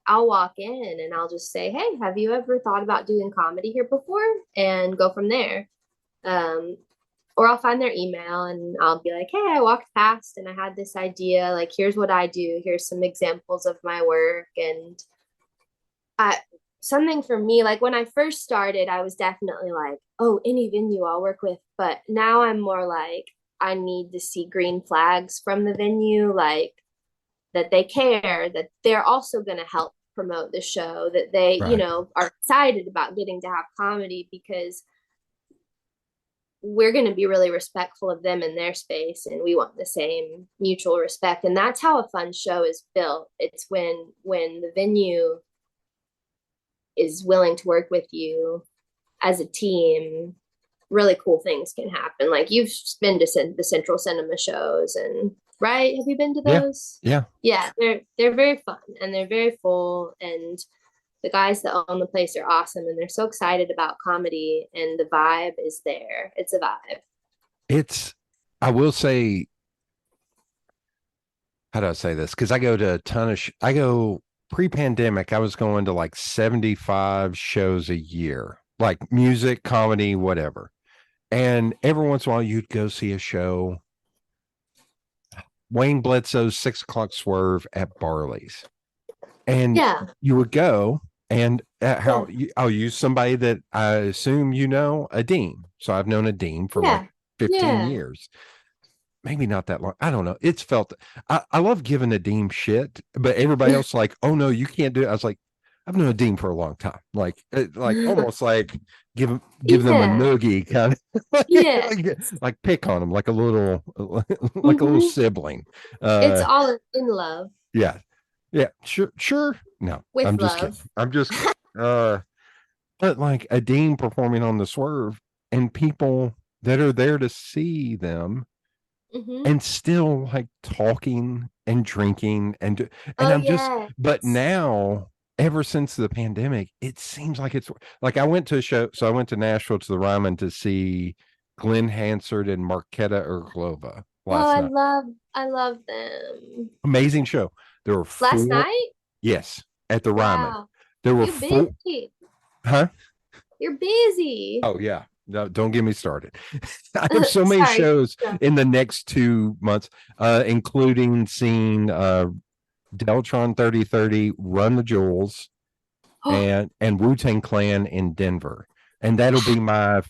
I'll walk in and I'll just say, hey, have you ever thought about doing comedy here before? And go from there. Um, or I'll find their email and I'll be like, hey, I walked past and I had this idea. Like, here's what I do. Here's some examples of my work. And I, something for me, like when I first started, I was definitely like, oh, any venue I'll work with. But now I'm more like, I need to see green flags from the venue, like that they care, that they're also going to help promote the show, that they, Right. are excited about getting to have comedy, because we're going to be really respectful of them in their space, and we want the same mutual respect. And that's how a fun show is built. It's when the venue is willing to work with you as a team, really cool things can happen. Like you've been to the Central Cinema shows, and right? Have you been to Yeah. those? Yeah. Yeah, they're very fun and they're very full, and the guys that own the place are awesome, and they're so excited about comedy, and the vibe is there. It's a vibe. It's, I will say, how do I say this? Because I go to a ton of, I go pre-pandemic, I was going to like 75 shows a year, like music, comedy, whatever. And every once in a while, you'd go see a show. Wayne Bledsoe's 6 o'clock swerve at Barley's. And Yeah, you would go, and yeah, I'll use somebody that I assume, a Dean. So I've known a Dean for like yeah, 15 yeah. years. maybe not that long. I don't know. It's felt, I love giving Nadim shit, but everybody else like, oh no, you can't do it. I was like, I've known Nadim for a long time. Like almost like give them a Yeah. noogie kind of Yeah. like pick on them like a little like a little Hmm. sibling. It's Uh all in love, yeah. Yeah, sure. No, with I'm just kidding. love. I'm just kidding. But like a Dean performing on the Swerve and people that are there to see them Hmm. and still like talking and drinking and Oh I'm just, yeah. but now ever since the pandemic, it seems like it's like I went to a show. So I went to Nashville to the Ryman to see Glenn Hansard and Marketa Erglova Oh, last night. I love them. Amazing show. There were Last four, night? yes, at the Ryman. Wow. There were You four, busy. huh? You're busy. Oh yeah. No, don't get me started. I have so many Sorry. shows Yeah. in the next 2 months, including seeing Deltron 3030, Run the Jewels, and Wu-Tang Clan in Denver. And that'll be my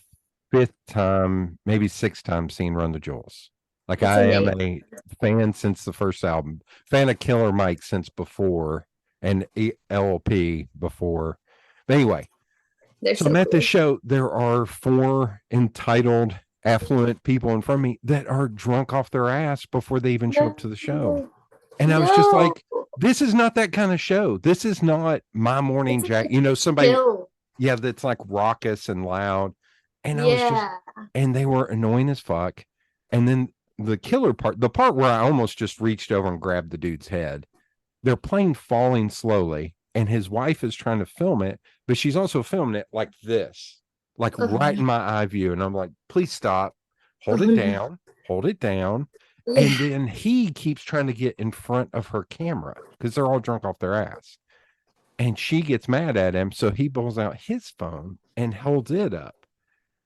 fifth time, maybe sixth time seeing Run the Jewels. Like That's I am amazing. a fan since the first album, fan of Killer Mike since before, and LP before. But anyway, They're so so I'm at this cool. show. There are four entitled, affluent people in front of me that are drunk off their ass before they even show up No. to the show. And I was just No. like, this is not that kind of show. This is not My Morning It's a Jack. You know, somebody, chill. yeah, that's like raucous and loud. And I was just, Yeah. and they were annoying as fuck. And then the killer part, the part where I almost just reached over and grabbed the dude's head, they're playing Falling Slowly, and his wife is trying to film it, but she's also filming it like this, like Oh, right no. in my eye view. And I'm like, please stop, Oh, hold it no. down, hold it down. And Yeah. then he keeps trying to get in front of her camera because they're all drunk off their ass. And she gets mad at him. So he pulls out his phone and holds it up.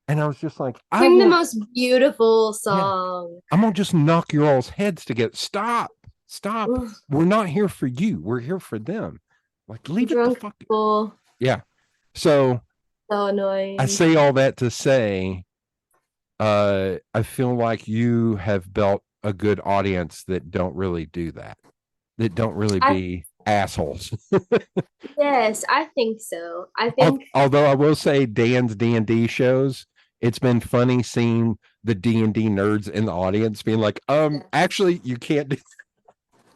And I was just like, I Sing the will, most beautiful yeah, song. I'm going to just knock your all's heads together. Stop. Ugh, We're not here for you. We're here for them. Like, leave it the drunk fuck. people. Yeah. So So I annoying. say all that to say, I feel like you have built a good audience that don't really do that, that don't really I be assholes. Yes, I think so. I think Although I will say Dan's D&D shows, it's been funny seeing the D&D nerds in the audience being like, actually you can't do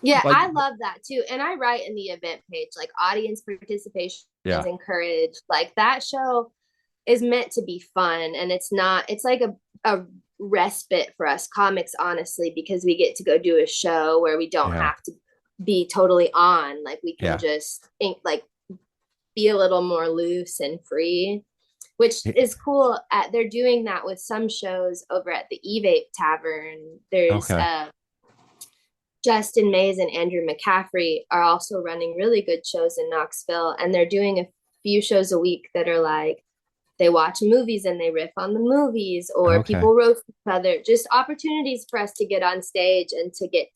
yeah, like, I love that too. And I write in the event page like audience participation is yeah, encouraged. Like that show is meant to be fun and it's not it's like a respite for us comics honestly because we get to go do a show where we don't yeah, have to be totally on like we can yeah, just think like be a little more loose and free which yeah. is cool at they're doing that with some shows over at the E-Vape Tavern. There's Okay. Justin Mays and Andrew McCaffrey are also running really good shows in Knoxville and they're doing a few shows a week that are like they watch movies and they riff on the movies or Okay. people roast each other just opportunities for us to get on stage and to get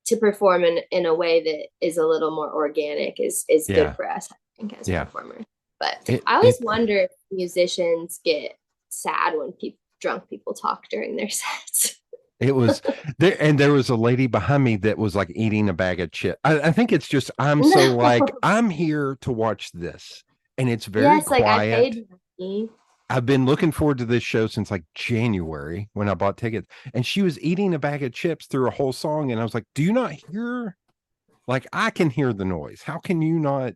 to perform in a way that is a little more organic is good Yeah. for us I think as Yeah. performers but It I always it wonder if musicians get sad when drunk people talk during their sets. it was there, and there was a lady behind me that was like eating a bag of chips. I think it's just I'm so like No. I'm here to watch this, and it's very Yes, like I quiet. paid money. I've been looking forward to this show since like January when I bought tickets, and she was eating a bag of chips through a whole song, and I was like, "Do you not hear? Like I can hear the noise. How can you not?"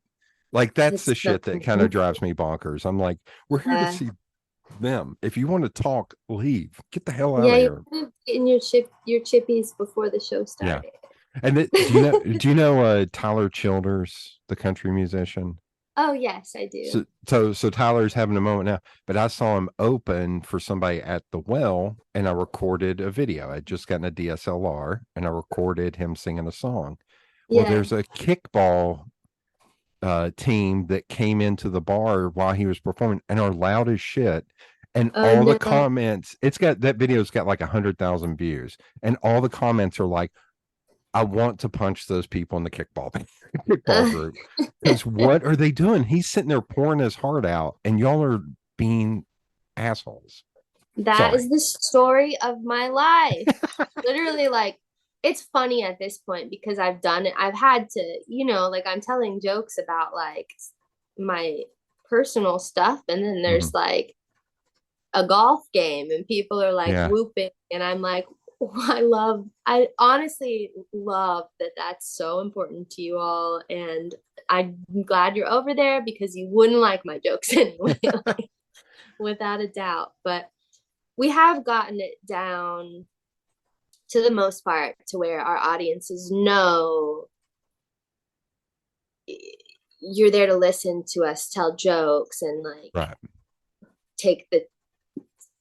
Like that's It's the so shit that kind of drives me bonkers. I'm like, we're here to yeah. see them. If you want to talk, leave. Get the hell out Yeah, of you here. were getting your chippies before the show Yeah. started. And do you know Tyler Childers, the country musician? Oh yes, I do. So Tyler's having a moment now, but I saw him open for somebody at the well and I recorded a video. I'd just gotten a DSLR and I recorded him singing a song. Well, Yeah. there's a kickball team that came into the bar while he was performing and are loud as shit. And Oh all the no. comments, that video's got like 100,000 views, and all the comments are like, I want to punch those people in the kickball group. Because what are they doing? He's sitting there pouring his heart out, and y'all are being assholes. That Sorry. is the story of my life. Literally, like, it's funny at this point because I've done it. I've had to, like, I'm telling jokes about like my personal stuff, and then there's like a golf game, and people are like Yeah. whooping, and I'm like, I honestly love that that's so important to you all, and I'm glad you're over there because you wouldn't like my jokes anyway, like, without a doubt. But we have gotten it down to the most part to where our audiences know you're there to listen to us tell jokes and like Right. take the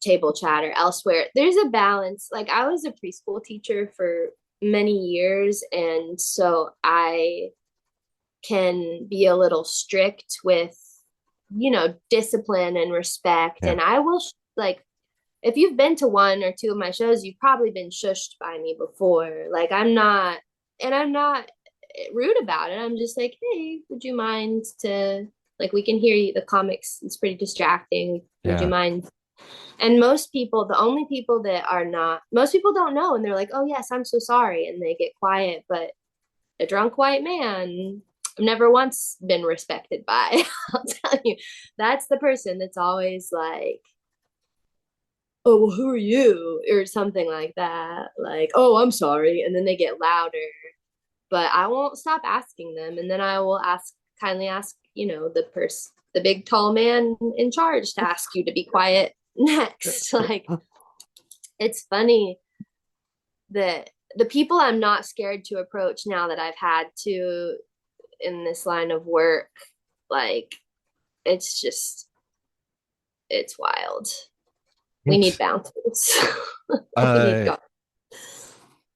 table chatter elsewhere. There's a balance. Like, I was a preschool teacher for many years, and so I can be a little strict with, discipline and respect. Yeah. And I will, like, if you've been to one or two of my shows, you've probably been shushed by me before. Like, I'm not rude about it. I'm just like, hey, would you mind to, like, we can hear you. The comics, it's pretty distracting. Would you Yeah. mind? And most people, the only people that are not, most people don't know. And they're like, oh, yes, I'm so sorry. And they get quiet. But a drunk white man, I've never once been respected by. I'll tell you, that's the person that's always like, oh, well, who are you? Or something like that. Like, oh, I'm sorry. And then they get louder. But I won't stop asking them. And then I will kindly ask, the big tall man in charge to ask you to be quiet next. Like, it's funny that the people I'm not scared to approach now that I've had to in this line of work, like, it's wild. We need bounties. We need guards.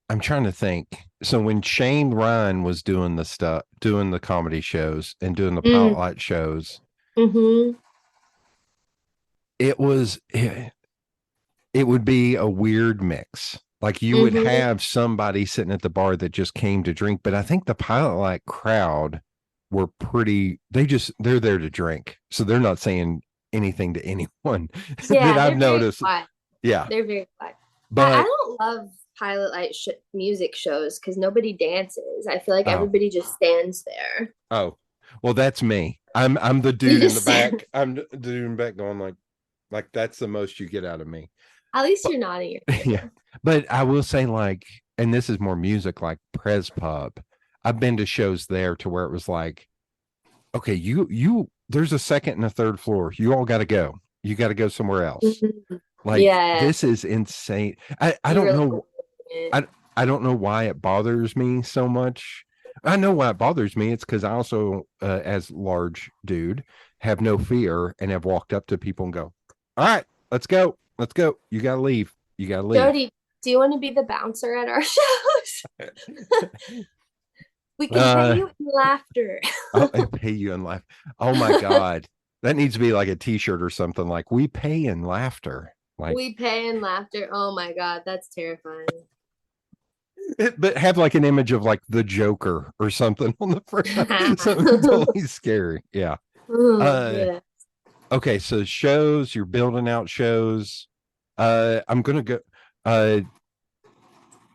I'm trying to think. So when Shane Ryan was doing the comedy shows and doing the pilot light shows, it would be a weird mix. Like, you would have somebody sitting at the bar that just came to drink, but I think the pilot light crowd were they're there to drink. So they're not saying anything to anyone that I've noticed. Yeah. They're very quiet. But I don't love pilot light music shows because nobody dances. I feel like everybody just stands there. Oh, well, that's me. I'm the dude in the back. I'm the dude in the back going like that's the most you get out of me. At least you're nodding your head. Yeah. But I will say, like, and this is more music, like Prez Pub. I've been to shows there to where it was like, okay, you there's a second and a third floor. You all got to go. You got to go somewhere else. Like, this is insane. I don't know. I don't know why it bothers me so much. I know why it bothers me. It's because I also, as large dude, have no fear and have walked up to people and go, all right, let's go. Let's go. You got to leave. You got to leave. Jody, do you want to be the bouncer at our shows? We can pay you in laughter. I'll pay you in laughter. Oh my God. That needs to be like a t-shirt or something, like, we pay in laughter. Like, we pay in laughter. Oh my God, that's terrifying. But have like an image of like the Joker or something on the front. Something totally scary. Yeah. Yeah. Okay, so shows, you're building out shows. I'm gonna go.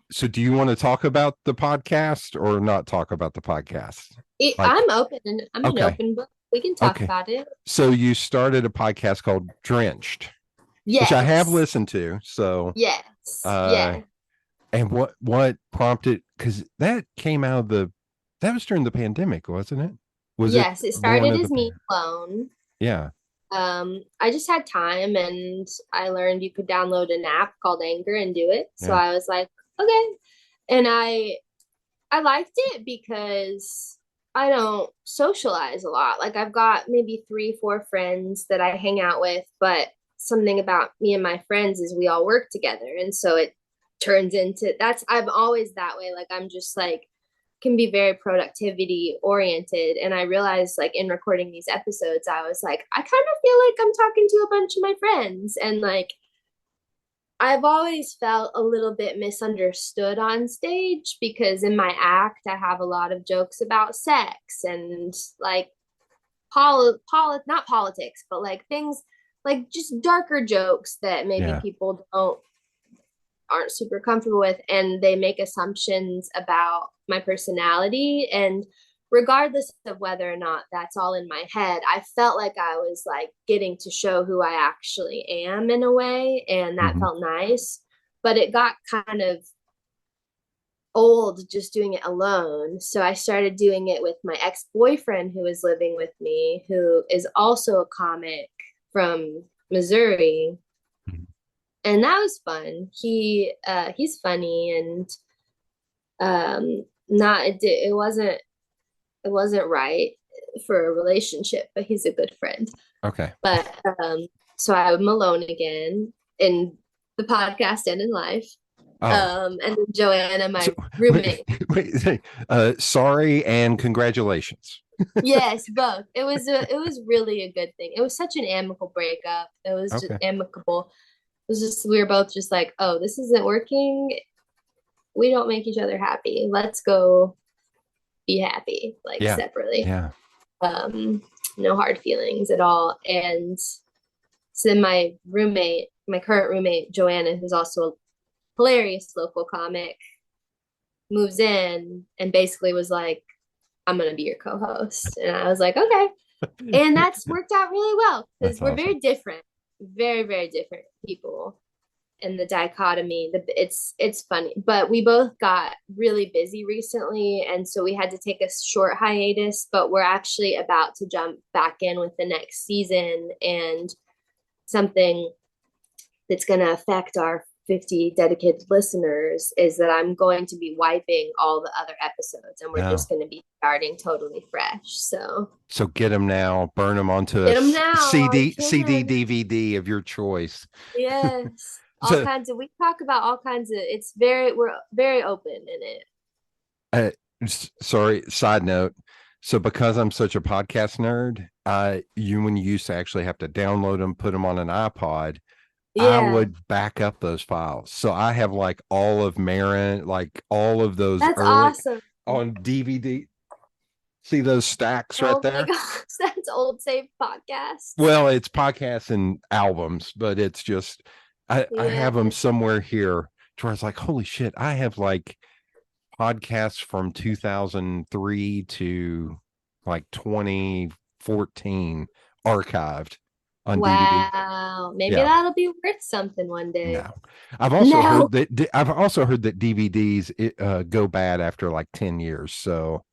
So do you want to talk about the podcast or not talk about the podcast? I'm open. I'm an open book. We can talk about it. So you started a podcast called Drenched, yes, which I have listened to. So yes, yeah. And what prompted? Because that came out of that was during the pandemic, wasn't it? Yes, it started as me alone. Yeah. I just had time, and I learned you could download an app called Anchor and do it. So I was like, okay. And I liked it because I don't socialize a lot. Like, I've got maybe 3-4 friends that I hang out with, but something about me and my friends is we all work together. And so it turns into I'm always that way. Like, I'm just like, can be very productivity oriented. And I realized, like, in recording these episodes, I was like, I kind of feel like I'm talking to a bunch of my friends. And like, I've always felt a little bit misunderstood on stage because in my act, I have a lot of jokes about sex and like not politics, but like things like just darker jokes that maybe Yeah. people aren't super comfortable with, and they make assumptions about my personality. And regardless of whether or not that's all in my head, I felt like I was like getting to show who I actually am in a way, and that Mhm. felt nice. But it got kind of old just doing it alone. So I started doing it with my ex-boyfriend who was living with me, who is also a comic from Missouri. Mhm. And that was fun. He's funny, and not it wasn't right for a relationship, but he's a good friend. Okay. But so I'm alone again in the podcast and in life. Oh, And then Joanna, so my wait, roommate. wait, sorry and congratulations. Yes, both. It was really a good thing. It was such an amicable breakup. It was just Okay. amicable. It was just we were both just like, oh, this isn't working. We don't make each other happy. Let's go be happy, like Yeah. separately. Yeah. Um, no hard feelings at all. And so then my current roommate, Joanna, who's also a hilarious local comic, moves in and basically was like, I'm gonna be your co-host. And I was like, okay. And that's worked out really well because That's we're awesome. very different, very, very different people. And the dichotomy, it's funny. But we both got really busy recently, and so we had to take a short hiatus, but we're actually about to jump back in with the next season. And something that's going to affect our 50 dedicated listeners is that I'm going to be wiping all the other episodes, and we're Yeah. just going to be starting totally fresh. So get them now, burn them onto a Get them now while you CD, can. DVD of your choice. Yes. All So, kinds of, we talk about all kinds of, we're very open in it. uh, sorry, side note. So because I'm such a podcast nerd, when you used to actually have to download them, put them on an iPod, I Yeah. would back up those files. So I have like all of Marin, like all of those That's early awesome. on DVD. See those stacks right Oh my there? gosh, that's old save podcasts. Well, it's podcasts and albums, but it's just I have them Yeah. somewhere here to where it's like, holy shit, I have like podcasts from 2003 to like 2014 archived on DVD. Wow. Maybe Yeah. that'll be worth something one day. No, I've also No. heard that DVDs go bad after like 10 years. So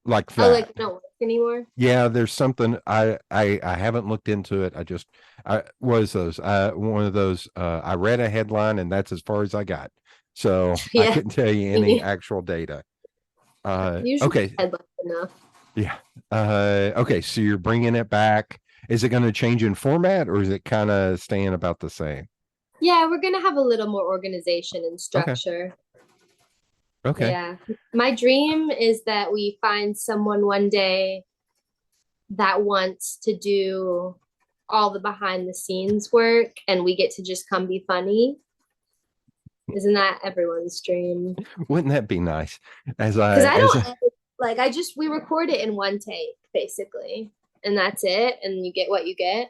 like Oh, that. like don't work anymore. Yeah, there's something I haven't looked into it. I was those one of those I read a headline and that's as far as I got. So I Yeah. couldn't tell you any actual data. Usually Okay. headline enough. Yeah. Okay, so you're bringing it back. Is it going to change in format or is it kind of staying about the same? Yeah, we're gonna have a little more organization and Okay. structure. Okay. Yeah. My dream is that we find someone one day that wants to do all the behind the scenes work and we get to just come be funny. Isn't that everyone's dream? Wouldn't that be nice? Because I don't like, we record it in one take basically, and that's it. And you get what you get.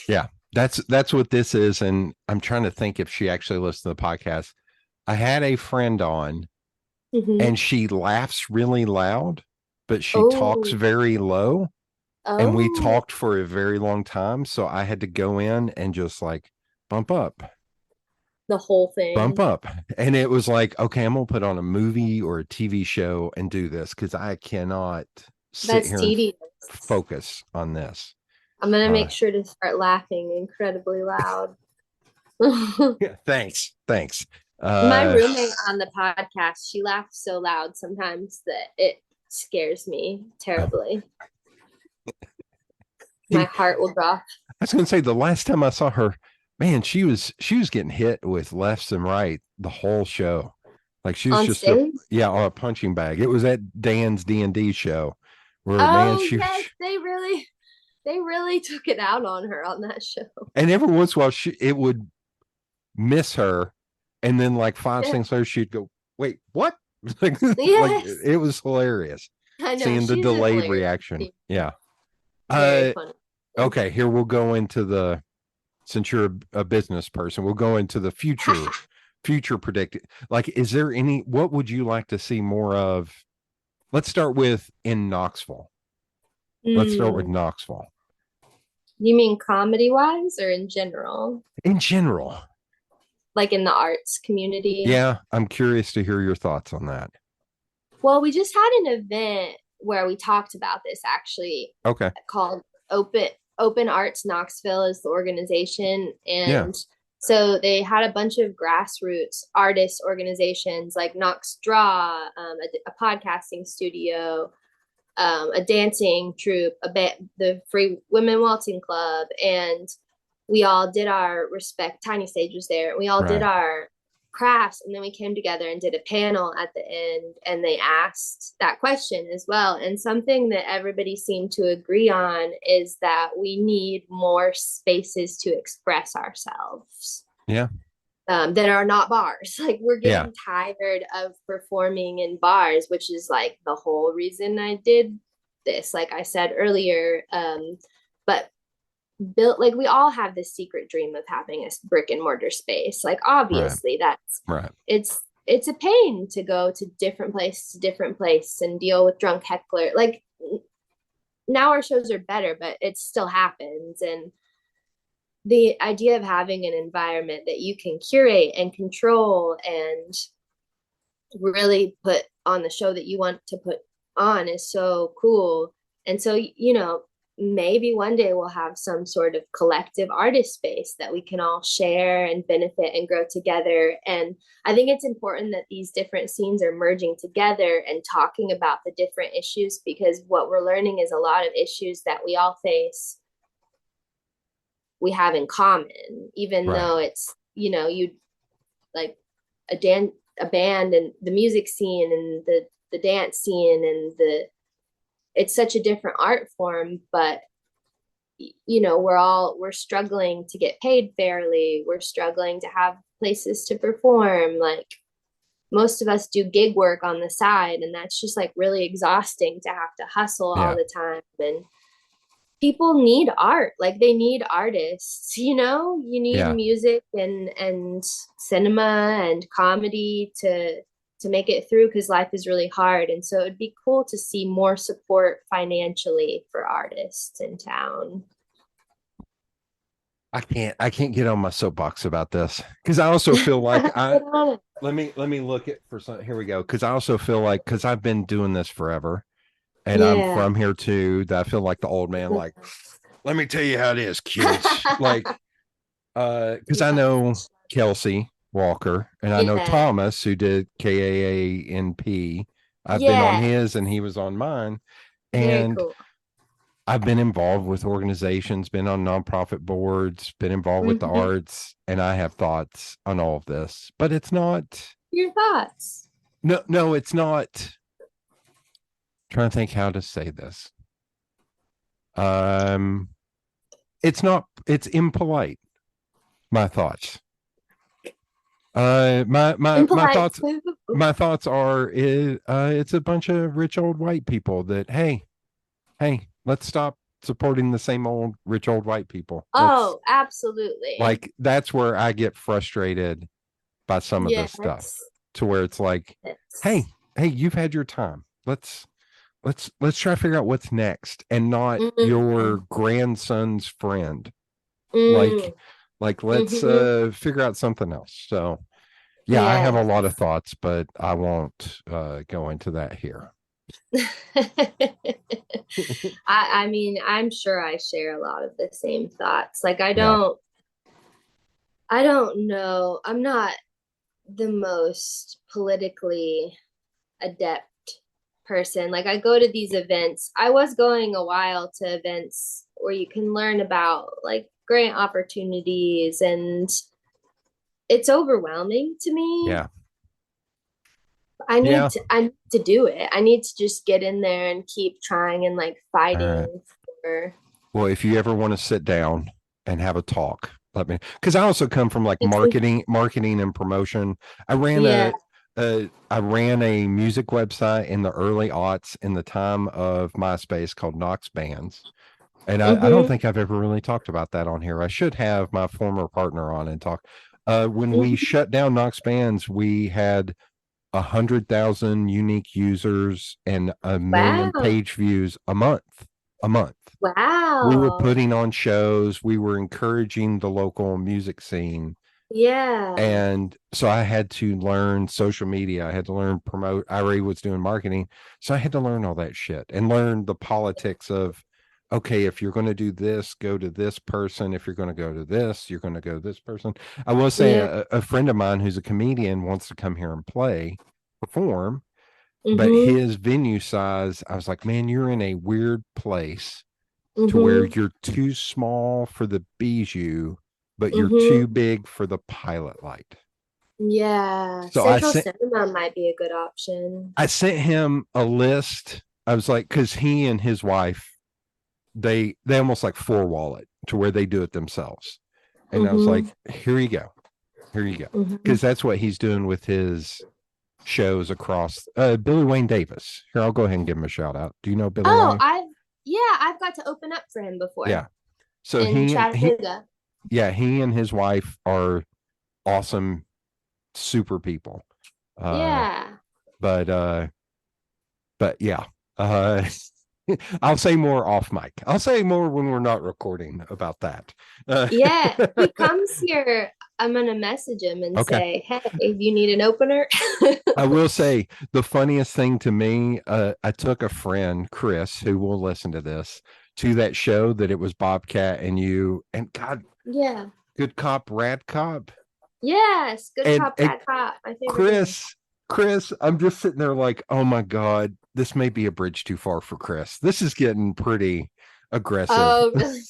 Yeah, that's what this is. And I'm trying to think if she actually listens to the podcast. I had a friend on and she laughs really loud, but she talks Oh, very low. And we oh, talked for a very long time. So I had to go in and just like bump up, the whole bump thing. up. And it was like, okay, I'm going to put on a movie or a TV show and do this because I cannot sit That's here and tedious. focus on this. I'm gonna make sure to start laughing incredibly loud. Yeah, thanks. Thanks. My roommate on the podcast, she laughs so loud sometimes that it scares me terribly. My heart will drop. I was going to say the last time I saw her, man, she was getting hit with lefts and right the whole show. Like she was On just stage? on a punching bag. It was at Dan's D&D show where man, Oh yes, they really took it out on her on that show. And every once in a while it would miss her, and then like 5 seconds later she'd go, "Wait, what?" like, Yes. like it was hilarious. I know, Seeing the she's delayed hilarious. reaction. Yeah. Very funny. Okay, here we'll go into since you're a business person, we'll go into the future predicted. Like, is there what would you like to see more of? Let's start with in Knoxville. Let's start with Knoxville. You mean comedy wise or in general? In general. Like in the arts community? Yeah, I'm curious to hear your thoughts on that. Well, we just had an event where we talked about this actually. Okay. Called Open Arts Knoxville is the organization. And Yeah. so they had a bunch of grassroots artist organizations like Knox Draw, a podcasting studio, a dancing troupe, the Free Women Waltzing Club, and we all did our respect. Tiny Stage was there. We all did our crafts, and then we came together and did a panel at the end, and they asked that question as well. And something that everybody seemed to agree on is that we need more spaces to express ourselves. Yeah. That are not bars. Like, we're getting tired of performing in bars, which is like the whole reason I did this, like I said earlier. But built, like, we all have this secret dream of having a brick and mortar space. Like, obviously that's right. It's a pain to go to different place and deal with drunk heckler. Like, now our shows are better, but it still happens. And the idea of having an environment that you can curate and control and really put on the show that you want to put on is so cool. And so, you know, maybe one day we'll have some sort of collective artist space that we can all share and benefit and grow together. And I think it's important that these different scenes are merging together and talking about the different issues, because what we're learning is a lot of issues that we all face we have in common, even though it's, you know, you like a band and the music scene and the dance scene and it's such a different art form, but you know, we're struggling to get paid fairly. We're struggling to have places to perform. Like, most of us do gig work on the side, and that's just like really exhausting to have to hustle all the time. And people need art. Like, they need artists, you know. You need music and cinema and comedy to make it through, because life is really hard. And so it'd be cool to see more support financially for artists in town. I can't get on my soapbox about this, because I also feel like let me look at for some. Here we go. Because I also feel like, because I've been doing this forever, and I'm from here too, that I feel like the old man. Like, let me tell you how it is, kids. Like, because I know Kelsey Walker, and I know Thomas, who did KAANP. I've been on his, and he was on mine, and cool. I've been involved with organizations, been on nonprofit boards, been involved with the arts, and I have thoughts on all of this. But it's not your thoughts. No, it's not. I'm trying to think how to say this. It's not. It's impolite. My thoughts. My thoughts are it's a bunch of rich old white people that hey, let's stop supporting the same old rich old white people. Absolutely. Like, that's where I get frustrated by some of this stuff, to where it's like, hey, you've had your time. Let's try to figure out what's next, and not your grandson's friend. Like let's figure out something else. So I have a lot of thoughts, but I won't go into that here. I mean, I'm sure I share a lot of the same thoughts. Like, I don't know. I'm not the most politically adept person. Like, I go to these events. I was going a while to events where you can learn about like grant opportunities, and it's overwhelming to me. I need to do it. I need to just get in there and keep trying and like fighting for. Well, if you ever want to sit down and have a talk, let me, because I also come from like marketing and promotion. I ran a music website in the early aughts, in the time of MySpace, called Knox Bands. And I don't think I've ever really talked about that on here. I should have my former partner on and talk. When we Mhm. shut down Knox Bands, we had 100,000 unique users and 1 million Wow. page views a month. A month. We were Wow. putting on shows. We were encouraging the local music scene. Yeah. And so I had to learn social media. I had to learn promote. I already was doing marketing. So I had to learn all that shit and learn the politics of, okay, if you're going to do this, go to this person. If you're going to go to this, you're going to go to this person. I will say Yeah. a friend of mine who's a comedian wants to come here and perform, but Mhm. his venue size, I was like, man, you're in a weird place to where Mhm. you're too small for the Bijou, but you're too Mhm. big for the Pilot Light. Yeah. So Central Cinema might be a good option. I sent him a list. I was like, because he and his wife, they almost like four wall it to where they do it themselves. And I was Mhm. like, here you go. Here you go. Mhm. Because that's what he's doing with his shows across Billy Wayne Davis. Here, I'll go ahead and give him a shout out. Do you know Billy Oh, Wayne? I've got to open up for him before Yeah. So in Chattanooga. he and his wife are awesome, super people. Uh, Yeah. but yeah. Uh I'll say more off mic. I'll say more when we're not recording about that. Yeah. If he comes here, I'm gonna message him and Okay. say, "Hey, you need an opener?" I will say the funniest thing to me, I took a friend, Chris, who will listen to this, to that show that it was Bobcat and you, and God, Yeah. good cop, rad cop. Yes. Good And, cop, and bad cop. My favorite game. Chris, Chris, I'm just sitting there like, oh my God, this may be a bridge too far for Chris. This is getting pretty aggressive. Oh, really?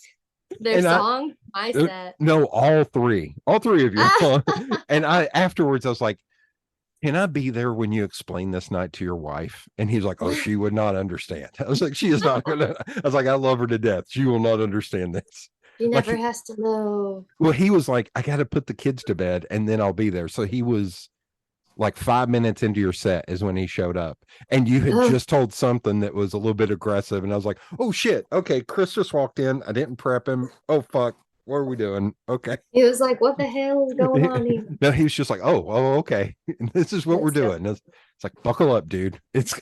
Their And I, song, my set. no, all three of you. And I, afterwards, I was like, can I be there when you explain this night to your wife? And he's like, oh, she would not understand. I was like, she is not gonna. I was like, I love her to death. She will not understand this. He Like, never has to know. well, he was like, I got to put the kids to bed and then I'll be there. So he was like 5 minutes into your set is when he showed up, and you had Ugh. just told something that was a little bit aggressive, and I was like, oh shit, okay, Chris just walked in. I didn't prep him. Oh fuck, what are we doing? Okay. He was like, "What the hell is going on here?" No, he was just like, oh, okay. This is what we're That's so doing. It's like, buckle up, dude. It's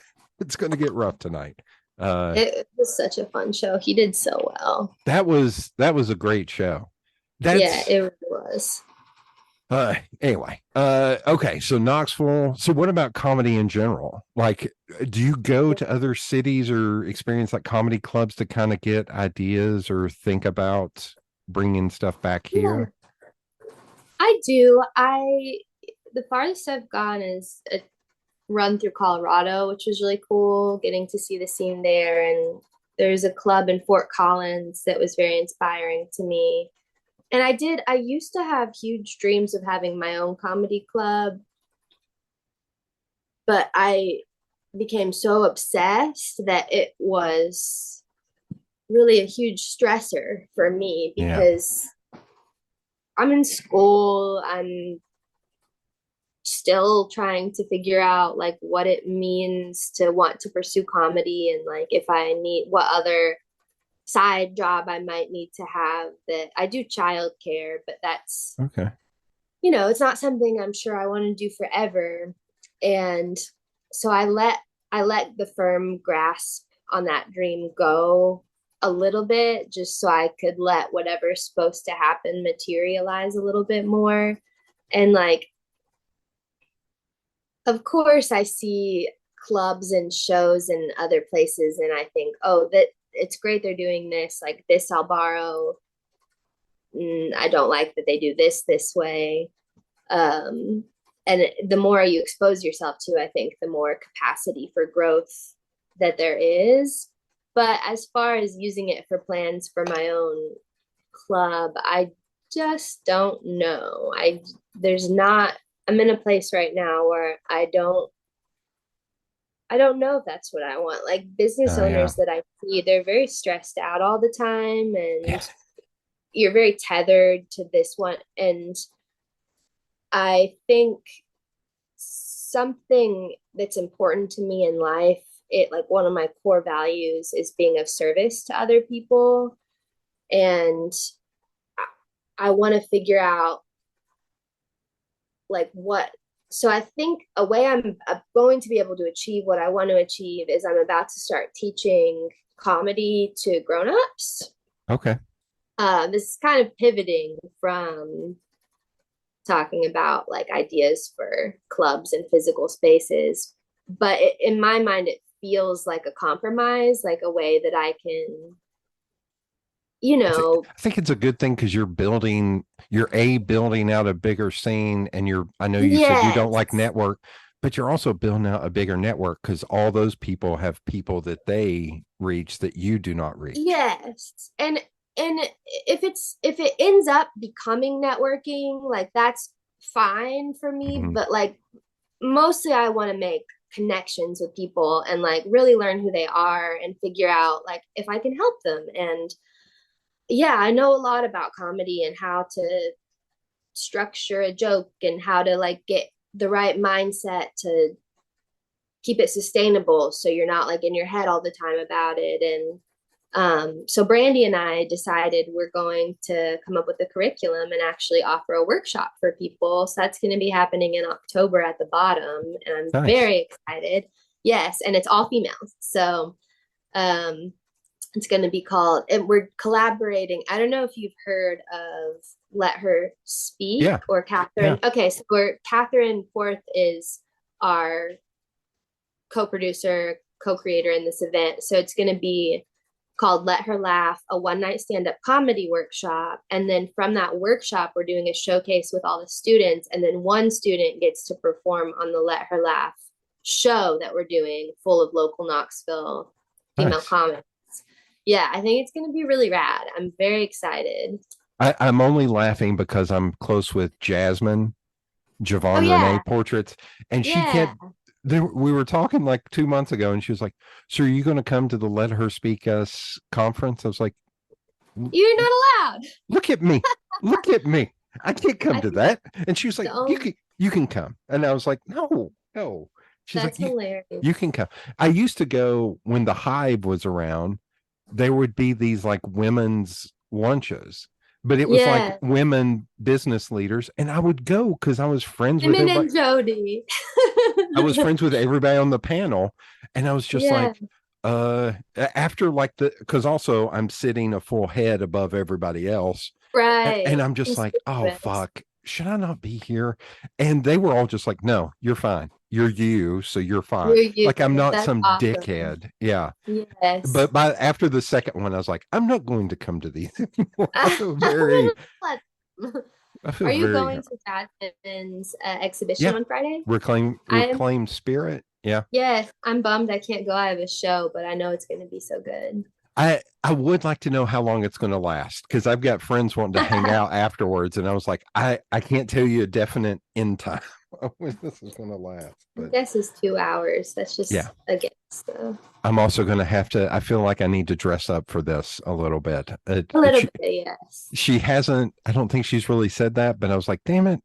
going to get rough tonight. It was such a fun show. He did so well. That was a great show. Yeah, That's it really was. anyway. Okay, so Knoxville. So what about comedy in general? Like, do you go to other cities or experience like comedy clubs to kind of get ideas or think about bringing stuff back Yeah, here? I do. The farthest I've gone is a run through Colorado, which was really cool, getting to see the scene there. And there's a club in Fort Collins that was very inspiring to me. And I used to have huge dreams of having my own comedy club, but I became so obsessed that it was really a huge stressor for me Yeah. because I'm in school, I'm still trying to figure out like what it means to want to pursue comedy and like if I need what other side job I might need to have. That I do childcare, but that's, Okay. it's not something I'm sure I want to do forever. And so I let the firm grasp on that dream go a little bit just so I could let whatever's supposed to happen materialize a little bit more. And like, of course, I see clubs and shows in other places, and I think, oh, that it's great they're doing this. Like this, I'll borrow. I don't like that they do this way. Um, and the more you expose yourself to, I think the more capacity for growth that there is. But as far as using it for plans for my own club, I just don't know. There's not, I'm in a place right now where I don't know if that's what I want. Like business Oh yeah. owners that I see, they're very stressed out all the time and Yeah. you're very tethered to this one. And I think something that's important to me in life, it like one of my core values is being of service to other people. And I want to figure out like what. So I think a way I'm going to be able to achieve what I want to achieve is I'm about to start teaching comedy to grown-ups. Okay. This is kind of pivoting from talking about like ideas for clubs and physical spaces, but in my mind, it feels like a compromise, like a way that I can, you know, I think it's a good thing because you're building out a bigger scene, and I know you said you don't yes, like network, but you're also building out a bigger network because all those people have people that they reach that you do not reach. yes, and if it ends up becoming networking, like that's fine for me, Mhm. but like mostly I want to make connections with people and like really learn who they are and figure out like if I can help them. And yeah, I know a lot about comedy and how to structure a joke and how to like get the right mindset to keep it sustainable so you're not like in your head all the time about it. And so Brandy and I decided we're going to come up with a curriculum and actually offer a workshop for people. So that's going to be happening in October at the bottom, and I'm Nice. very excited. Yes, and it's all females. So um, it's going to be called, and we're collaborating. I don't know if you've heard of Let Her Speak Yeah. or Yeah. Catherine. Okay, so Catherine Forth is our co-producer, co-creator in this event. So it's going to be called Let Her Laugh, a one night stand up comedy workshop. And then from that workshop, we're doing a showcase with all the students. And then one student gets to perform on the Let Her Laugh show that we're doing, full of local Knoxville female Nice. comics. Yeah, I think it's going to be really rad. I'm very excited. I'm only laughing because I'm close with Jasmine, Oh, Javon Renee yeah. portraits, and she Yeah. kept we were talking like 2 months ago, and she was like, "So are you going to come to the Let Her Speak Us conference?" I was like, You're not allowed. "Look at me, look at me! I can't come I to think that." And she was like, the only, you can come." And I was like, "No, no." She's like, that's hilarious. you can come." I used to go when the Hive was around. There would be these like women's lunches, but it was like Yeah. women business leaders, and I would go because I was friends with Timon everybody. and Jody. I was friends with everybody on the panel, and I was just Yeah. like, after like because also I'm sitting a full head above everybody else, and Right. I'm just like, oh Conspicuous. fuck, should I not be here? And they were all just like, no, you're fine, you're you, so you're fine. You're you. Like I'm not That's some awesome. dickhead. Yeah. Yes. But after the second one, I was like, I'm not going to come to these anymore. I feel Are you very going to Jasmine's exhibition yeah. on Friday? I'm, Reclaim spirit. Yeah. yes, I'm bummed I can't go. I have a show, but I know it's going to be so good. I would like to know how long it's going to last because I've got friends wanting to hang out afterwards, and I was like, I can't tell you a definite end time when this is going to last. But Guess is 2 hours. That's yeah, just a guess. So. I'm also going to have to. I feel like I need to dress up for this a little bit. A little bit, yes. She hasn't. I don't think she's really said that, but I was like, damn it.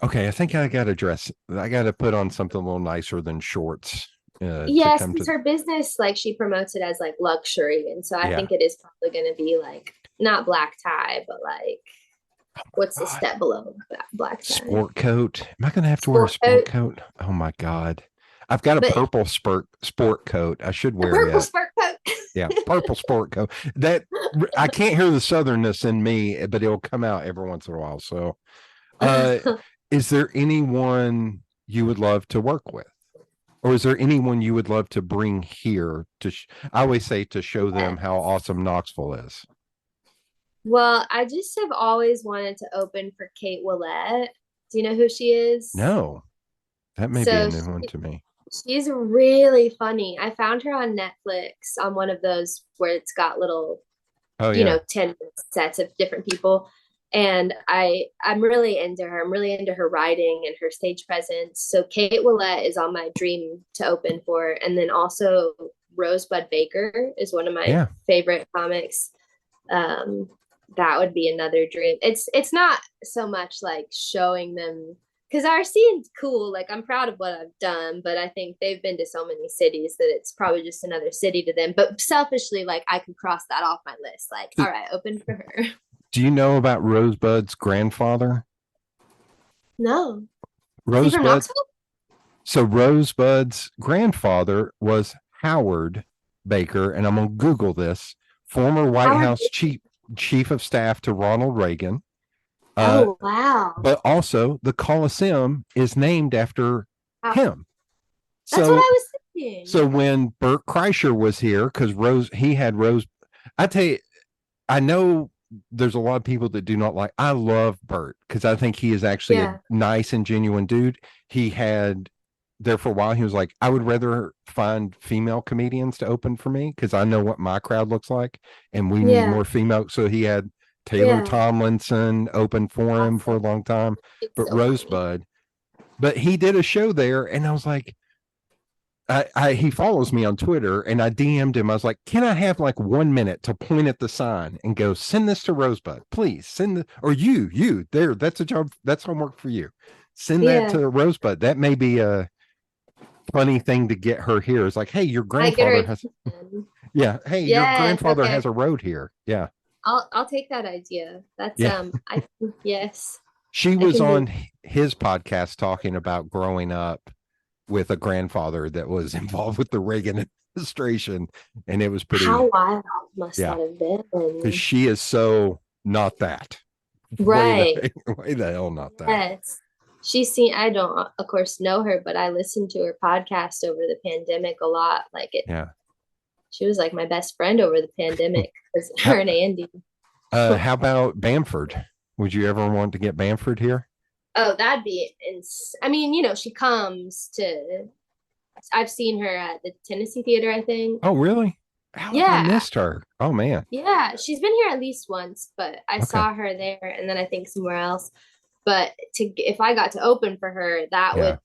Okay, I think I got to dress. I got to put on something a little nicer than shorts to Yes, come because to. her business, like she promotes it as like luxury. And so I Yeah. think it is probably going to be like not black tie, but like what's the God. step below black tie? Sport coat. Am I going to have to wear a Sport sport coat. coat? Oh my God. I've got a But purple sport coat. I should a wear purple it. sport coat. Yeah, purple sport coat. That I can't hear the southernness in me, but it'll come out every once in a while. So, uh, is there anyone you would love to work with? Or is there anyone you would love to bring here to I always say to show them Yes. how awesome Knoxville is. Well, I just have always wanted to open for Kate Willette. Do you know who she is? No, that may be a So new one to me. she's really funny. I found her on Netflix on one of those where it's got little, Oh yeah. 10 sets of different people. And I'm really into her. I'm really into her writing and her stage presence. So Kate Willette is on my dream to open for. And then also Rosebud Baker is one of my Yeah. favorite comics. That would be another dream. It's not so much like showing them because our scene's cool. Like I'm proud of what I've done, but I think they've been to so many cities that it's probably just another city to them. But selfishly, like I could cross that off my list. Like, all right, open for her. Do you know about Rosebud's grandfather? No. Is he from Rosebud. Knoxville? So Rosebud's grandfather was Howard Baker, and I'm going to Google this, former White Howard House chief of staff to Ronald Reagan. Oh, wow. But also the Coliseum is named after him. That's what I was thinking. So when Bert Kreischer was here, because he had Rose, I tell you, I know there's a lot of people that do not like. I love Bert because I think he is actually a nice and genuine dude. He had there for a while. He was like, I would rather find female comedians to open for me because I know what my crowd looks like, and we need more female. So he had Taylor Tomlinson open for him for a long time, but Rosebud. But he did a show there, and I was like, he follows me on Twitter, and I DM'd him. I was like, can I have like 1 minute to point at the sign and go, send this to Rosebud, please send the, or you there. That's a job. That's homework for you. Send that to Rosebud. That may be a funny thing to get her here. It's like, hey, your grandfather has, hey, your grandfather has a road here. Yeah. I'll take that idea. That's yes. She was on his podcast talking about growing up with a grandfather that was involved with the Reagan administration, and it was pretty. How wild must that have been? Because she is so not that. Right. Way the hell not that. Yes. She's seen, I don't, of course, know her, but I listened to her podcast over the pandemic a lot. Like it. Yeah. She was like my best friend over the pandemic. Her and Andy. How about Bamford? Would you ever want to get Bamford here? Oh, that'd be I mean, you know, she comes to, I've seen her at the Tennessee Theater, I think. Oh, really? How have I missed her? Oh, man. Yeah, she's been here at least once, but I saw her there and then I think somewhere else. But if I got to open for her, that would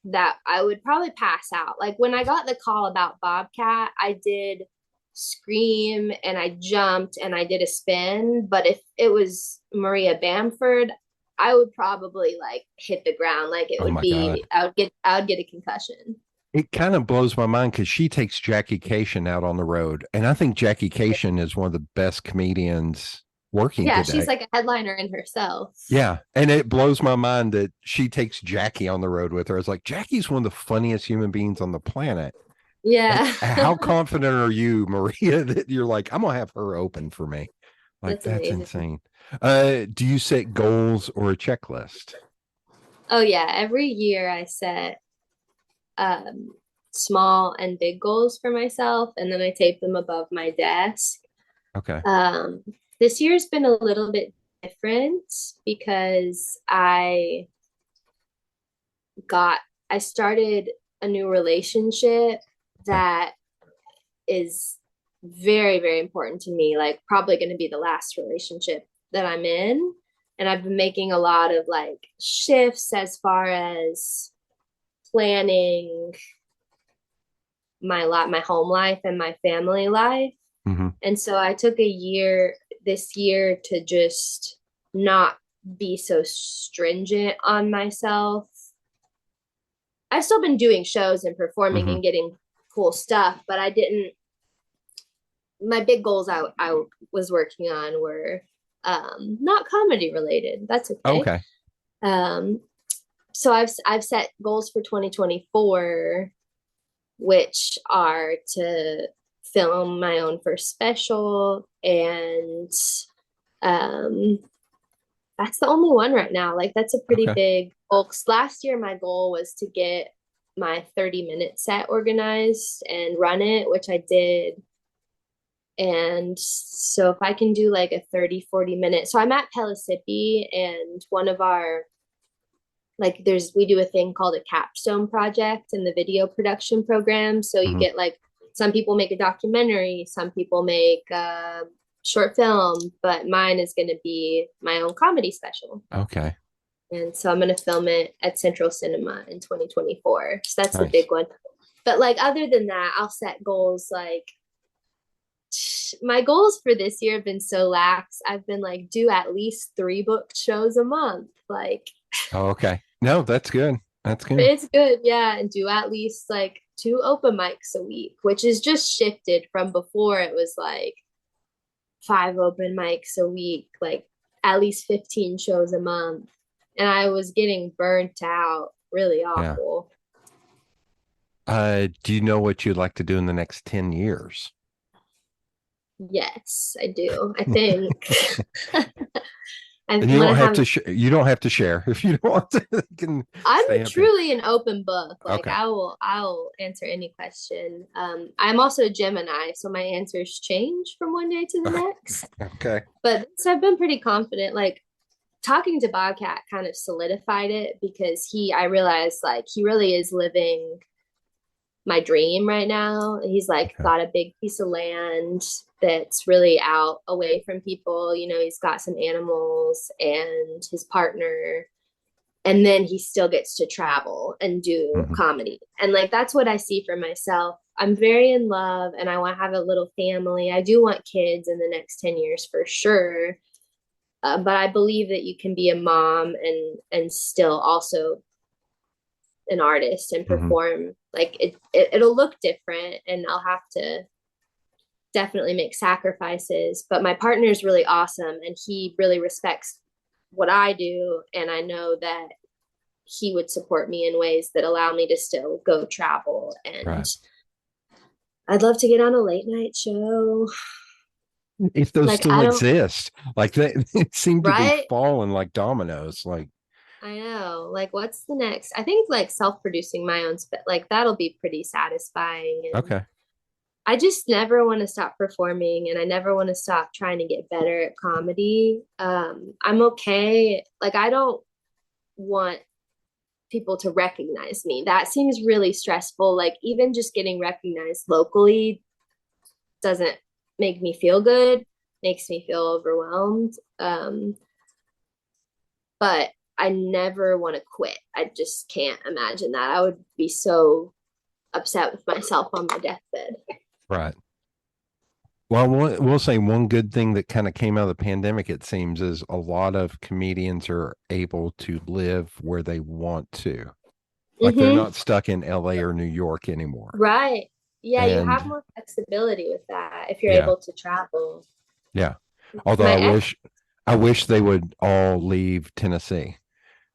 that I would probably pass out. Like when I got the call about Bobcat, I did scream and I jumped and I did a spin. But if it was Maria Bamford, I would probably like hit the ground. Like it would be, God. I would get a concussion. It kind of blows my mind because she takes Jackie Cation out on the road. And I think Jackie Cation is one of the best comedians working today. She's like a headliner in herself. Yeah. And it blows my mind that she takes Jackie on the road with her. It's like, Jackie's one of the funniest human beings on the planet. Yeah. How confident are you, Maria, that you're like, I'm going to have her open for me? Like, that's insane. Do you set goals or a checklist? Oh yeah, every year I set small and big goals for myself, and then I tape them above my desk. Okay. This year's been a little bit different because I started a new relationship that is very, very important to me, like probably going to be the last relationship that I'm in. And I've been making a lot of like shifts as far as planning my home life and my family life. Mm-hmm. And so I took this year to just not be so stringent on myself. I've still been doing shows and performing and getting cool stuff, but my big goals I was working on were not comedy related. That's okay. So I've set goals for 2024, which are to film my own first special, and that's the only one right now. Like that's a pretty big goal. Last year my goal was to get my 30-minute set organized and run it, which I did. And so if I can do like a 30-40 minute, so I'm at Pellissippi, and one of our we do a thing called a capstone project in the video production program. So you get like, some people make a documentary, some people make a short film, but mine is going to be my own comedy special. Okay. And so I'm going to film it at Central Cinema in 2024. So that's the big one. But like, other than that, I'll set goals. Like my goals for this year have been so lax. I've been like, do at least 3 booked shows a month. Like, oh, okay. No, that's good. That's good. It's good, yeah, and do at least like 2 open mics a week, which is just shifted from before. It was like 5 open mics a week, like at least 15 shows a month. And I was getting burnt out, really Yeah. awful. Do you know what you'd like to do in the next 10 years? Yes, I do. I think I And you want don't to have have. to you don't have to share if you don't want to. You can I'm stay up here. truly an open book. Like Okay. I'll answer any question. I'm also a Gemini, so my answers change from one day to the next. Okay. But so I've been pretty confident. Like talking to Bobcat kind of solidified it because I realized like he really is living my dream right now. He's like Okay. got a big piece of land that's really out away from people. You know, he's got some animals and his partner. And then he still gets to travel and do Mhm. comedy. And like that's what I see for myself. I'm very in love and I want to have a little family. I do want kids in the next 10 years for sure. But I believe that you can be a mom and still also an artist and Mhm. perform. Like it'll look different, and I'll have to definitely make sacrifices. But my partner is really awesome, and he really respects what I do, and I know that he would support me in ways that allow me to still go travel. And Right. I'd love to get on a late night show. If those Like still I don't, exist, like they seem to be right? falling like dominoes. Like, I know. Like, what's the next? I think like self-producing my own, like that'll be pretty satisfying. And okay. I just never want to stop performing, and I never want to stop trying to get better at comedy. I'm okay. Like, I don't want people to recognize me. That seems really stressful. Like, even just getting recognized locally doesn't make me feel good, makes me feel overwhelmed. But I never want to quit. I just can't imagine that. I would be so upset with myself on my deathbed. Right. Well, we'll say one good thing that kind of came out of the pandemic, it seems, is a lot of comedians are able to live where they want to. Like they're Mm-hmm. not stuck in LA or New York anymore. Right. Yeah, you have And more flexibility with that if you're yeah, able to travel. yeah. Although My ex, I wish they would all leave Tennessee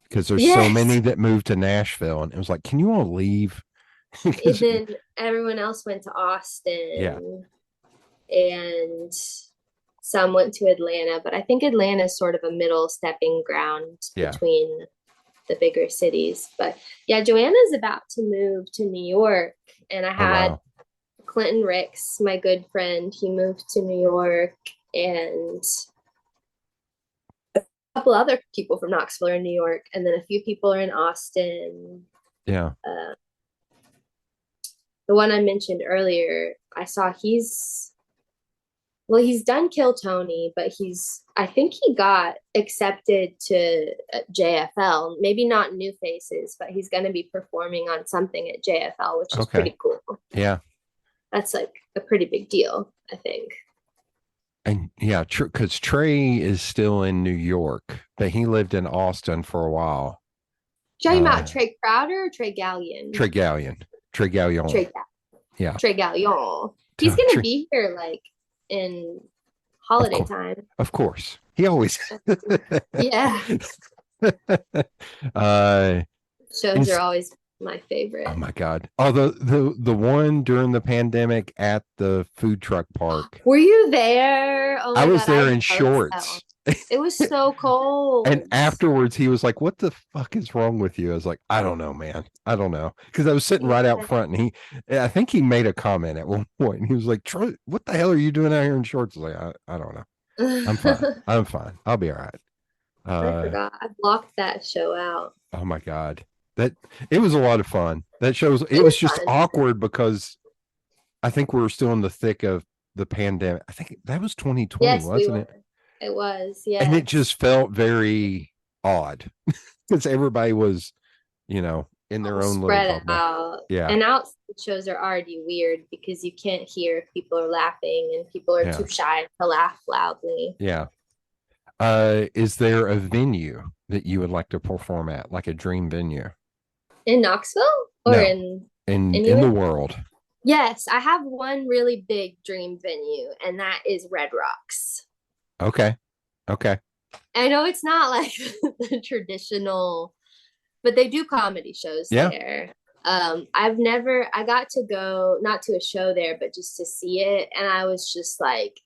because there's so yes. many that moved to Nashville, and it was like, can you all leave? And Because then everyone else went to yeah, Austin and some went to Atlanta, but I think Atlanta is sort of a middle stepping ground yeah. between the bigger cities. But yeah, Joanna's about to move to New York, and I Oh had wow. Clinton Ricks, my good friend, he moved to New York, and a couple other people from Knoxville are in New York, and then a few people are in Austin. Yeah. Uh, the one I mentioned earlier, I saw he's done Kill Tony, but I think he got accepted to JFL. Maybe not New Faces, but he's going to be performing on something at JFL, which is Okay. pretty cool. Yeah. That's like a pretty big deal, I think. And yeah, because Trey is still in New York, but he lived in Austin for a while. Talking about Trey Crowder or Trey Gallion? Trey Gallion. Trey Gallion. Trey, Yeah. Trey Gallion. He's going to Trey, be here like in of holiday course. time. Of course. He always Yeah. uh Shows are is always my oh favorite. my god. Although the one during the pandemic at the food truck park. Were you there? Oh I my was God, I there in missed that one. shorts. It was so And cold. afterwards, he was like, "What the fuck is wrong with you?" I was like, "I don't know, man. I don't know." Because I was sitting right out Yeah. front, and I think he made a comment at one point. And he was like, "Troy, what the hell are you doing out here in shorts?" I was like, I don't know. I'm fine. I'm fine. I'll be all right. I forgot. I blocked that show out. Oh my god, that it was a lot of fun. That shows. It It was was just fun. awkward because I think we were still in the thick of the pandemic. I think that was 2020, Yes, we wasn't were. it? It was, And it yes. just felt very odd because everybody was, in their All own little spread bubble. out. Yeah. And outside shows are already weird because you can't hear if people are laughing and people are Yeah. too shy to laugh loudly. Yeah. Is there a venue that you would like to perform at, like a dream venue? In Knoxville or No, in in anywhere? the world. Yes, I have one really big dream venue, and that is Red Rocks. Okay. Okay. I know it's not like the traditional, but they do comedy shows Yeah. there. I got to go not to a show there, but just to see it, and I was just like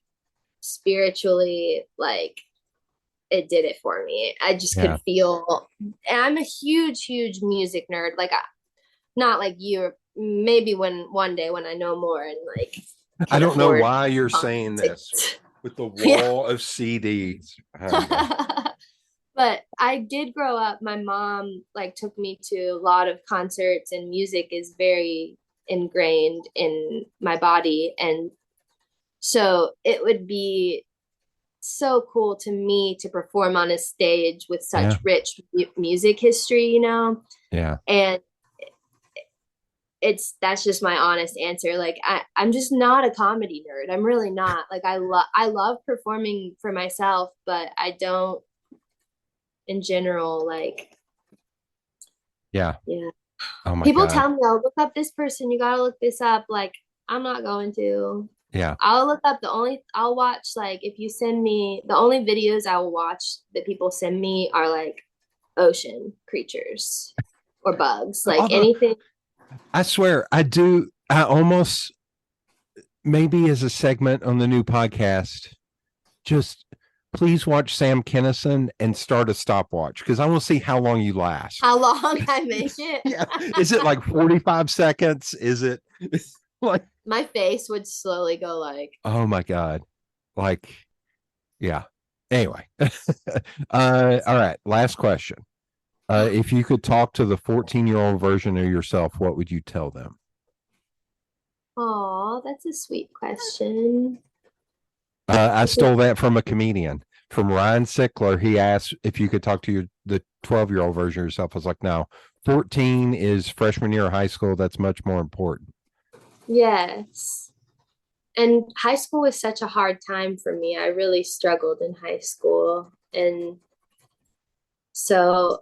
spiritually like it did it for me. I just Yeah. could feel, and I'm a huge music nerd. Like, not like you. Maybe when one day when I know more and like I can don't know afford why you're saying this tickets. with the Yeah. wall of CDs. Oh, yeah. But I did grow up. My mom like took me to a lot of concerts, and music is very ingrained in my body, and so it would be so cool to me to perform on a stage with Yeah. such rich music history, you know? Yeah. And that's just my honest answer. Like I'm just not a comedy nerd. I'm really not. Like I love performing for myself, but I don't in general like Yeah. yeah. Oh my People God. tell me, "Oh, look up this person. You gotta look this up." Like I'm not going to. Yeah. I'll look up I'll watch like if you send me the only videos I will watch that people send me are like ocean creatures or bugs, like Although anything. I swear I do, I almost maybe as a segment on the new podcast, just please watch Sam Kinison and start a stopwatch because I want to see how long you last. How long I make it. Yeah. Is it like 45 seconds? Is it like, My face would slowly go like, oh my God. Like, yeah. Anyway. All right. Last question. If you could talk to the 14-year-old version of yourself, what would you tell them? "Oh, that's a sweet question." I stole that from a comedian, from Ryan Sickler. He asked if you could talk to the 12-year-old version of yourself. I was like, no, 14 is freshman year of high school. That's much more important. Yes. And high school was such a hard time for me. I really struggled in high school. And so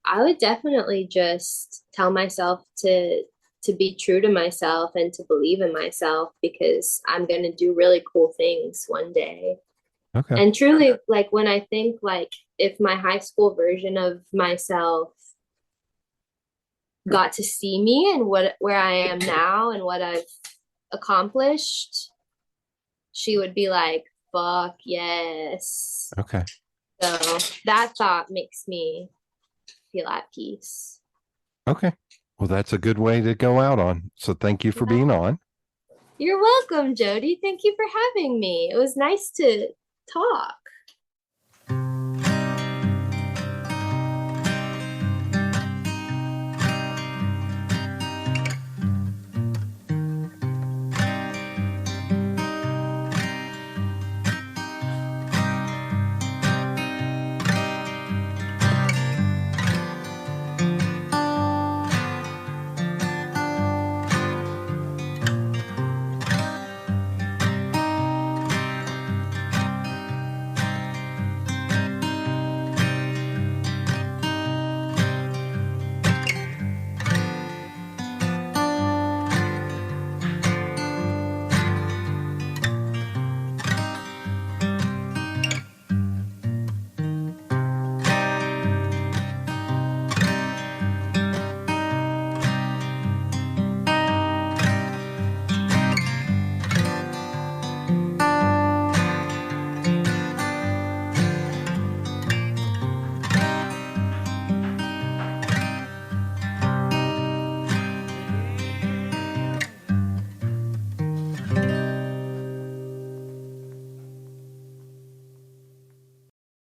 I would definitely just tell myself to be true to myself and to believe in myself because I'm going to do really cool things one day. Okay. And truly, like when I think like if my high school version of myself got to see me and where I am now and what I've accomplished, she would be like, "Fuck yes." Okay. So that thought makes me feel at peace. Okay. Well, that's a good way to go out on. So thank you for being on. You're welcome, Jody. Thank you for having me. It was nice to talk.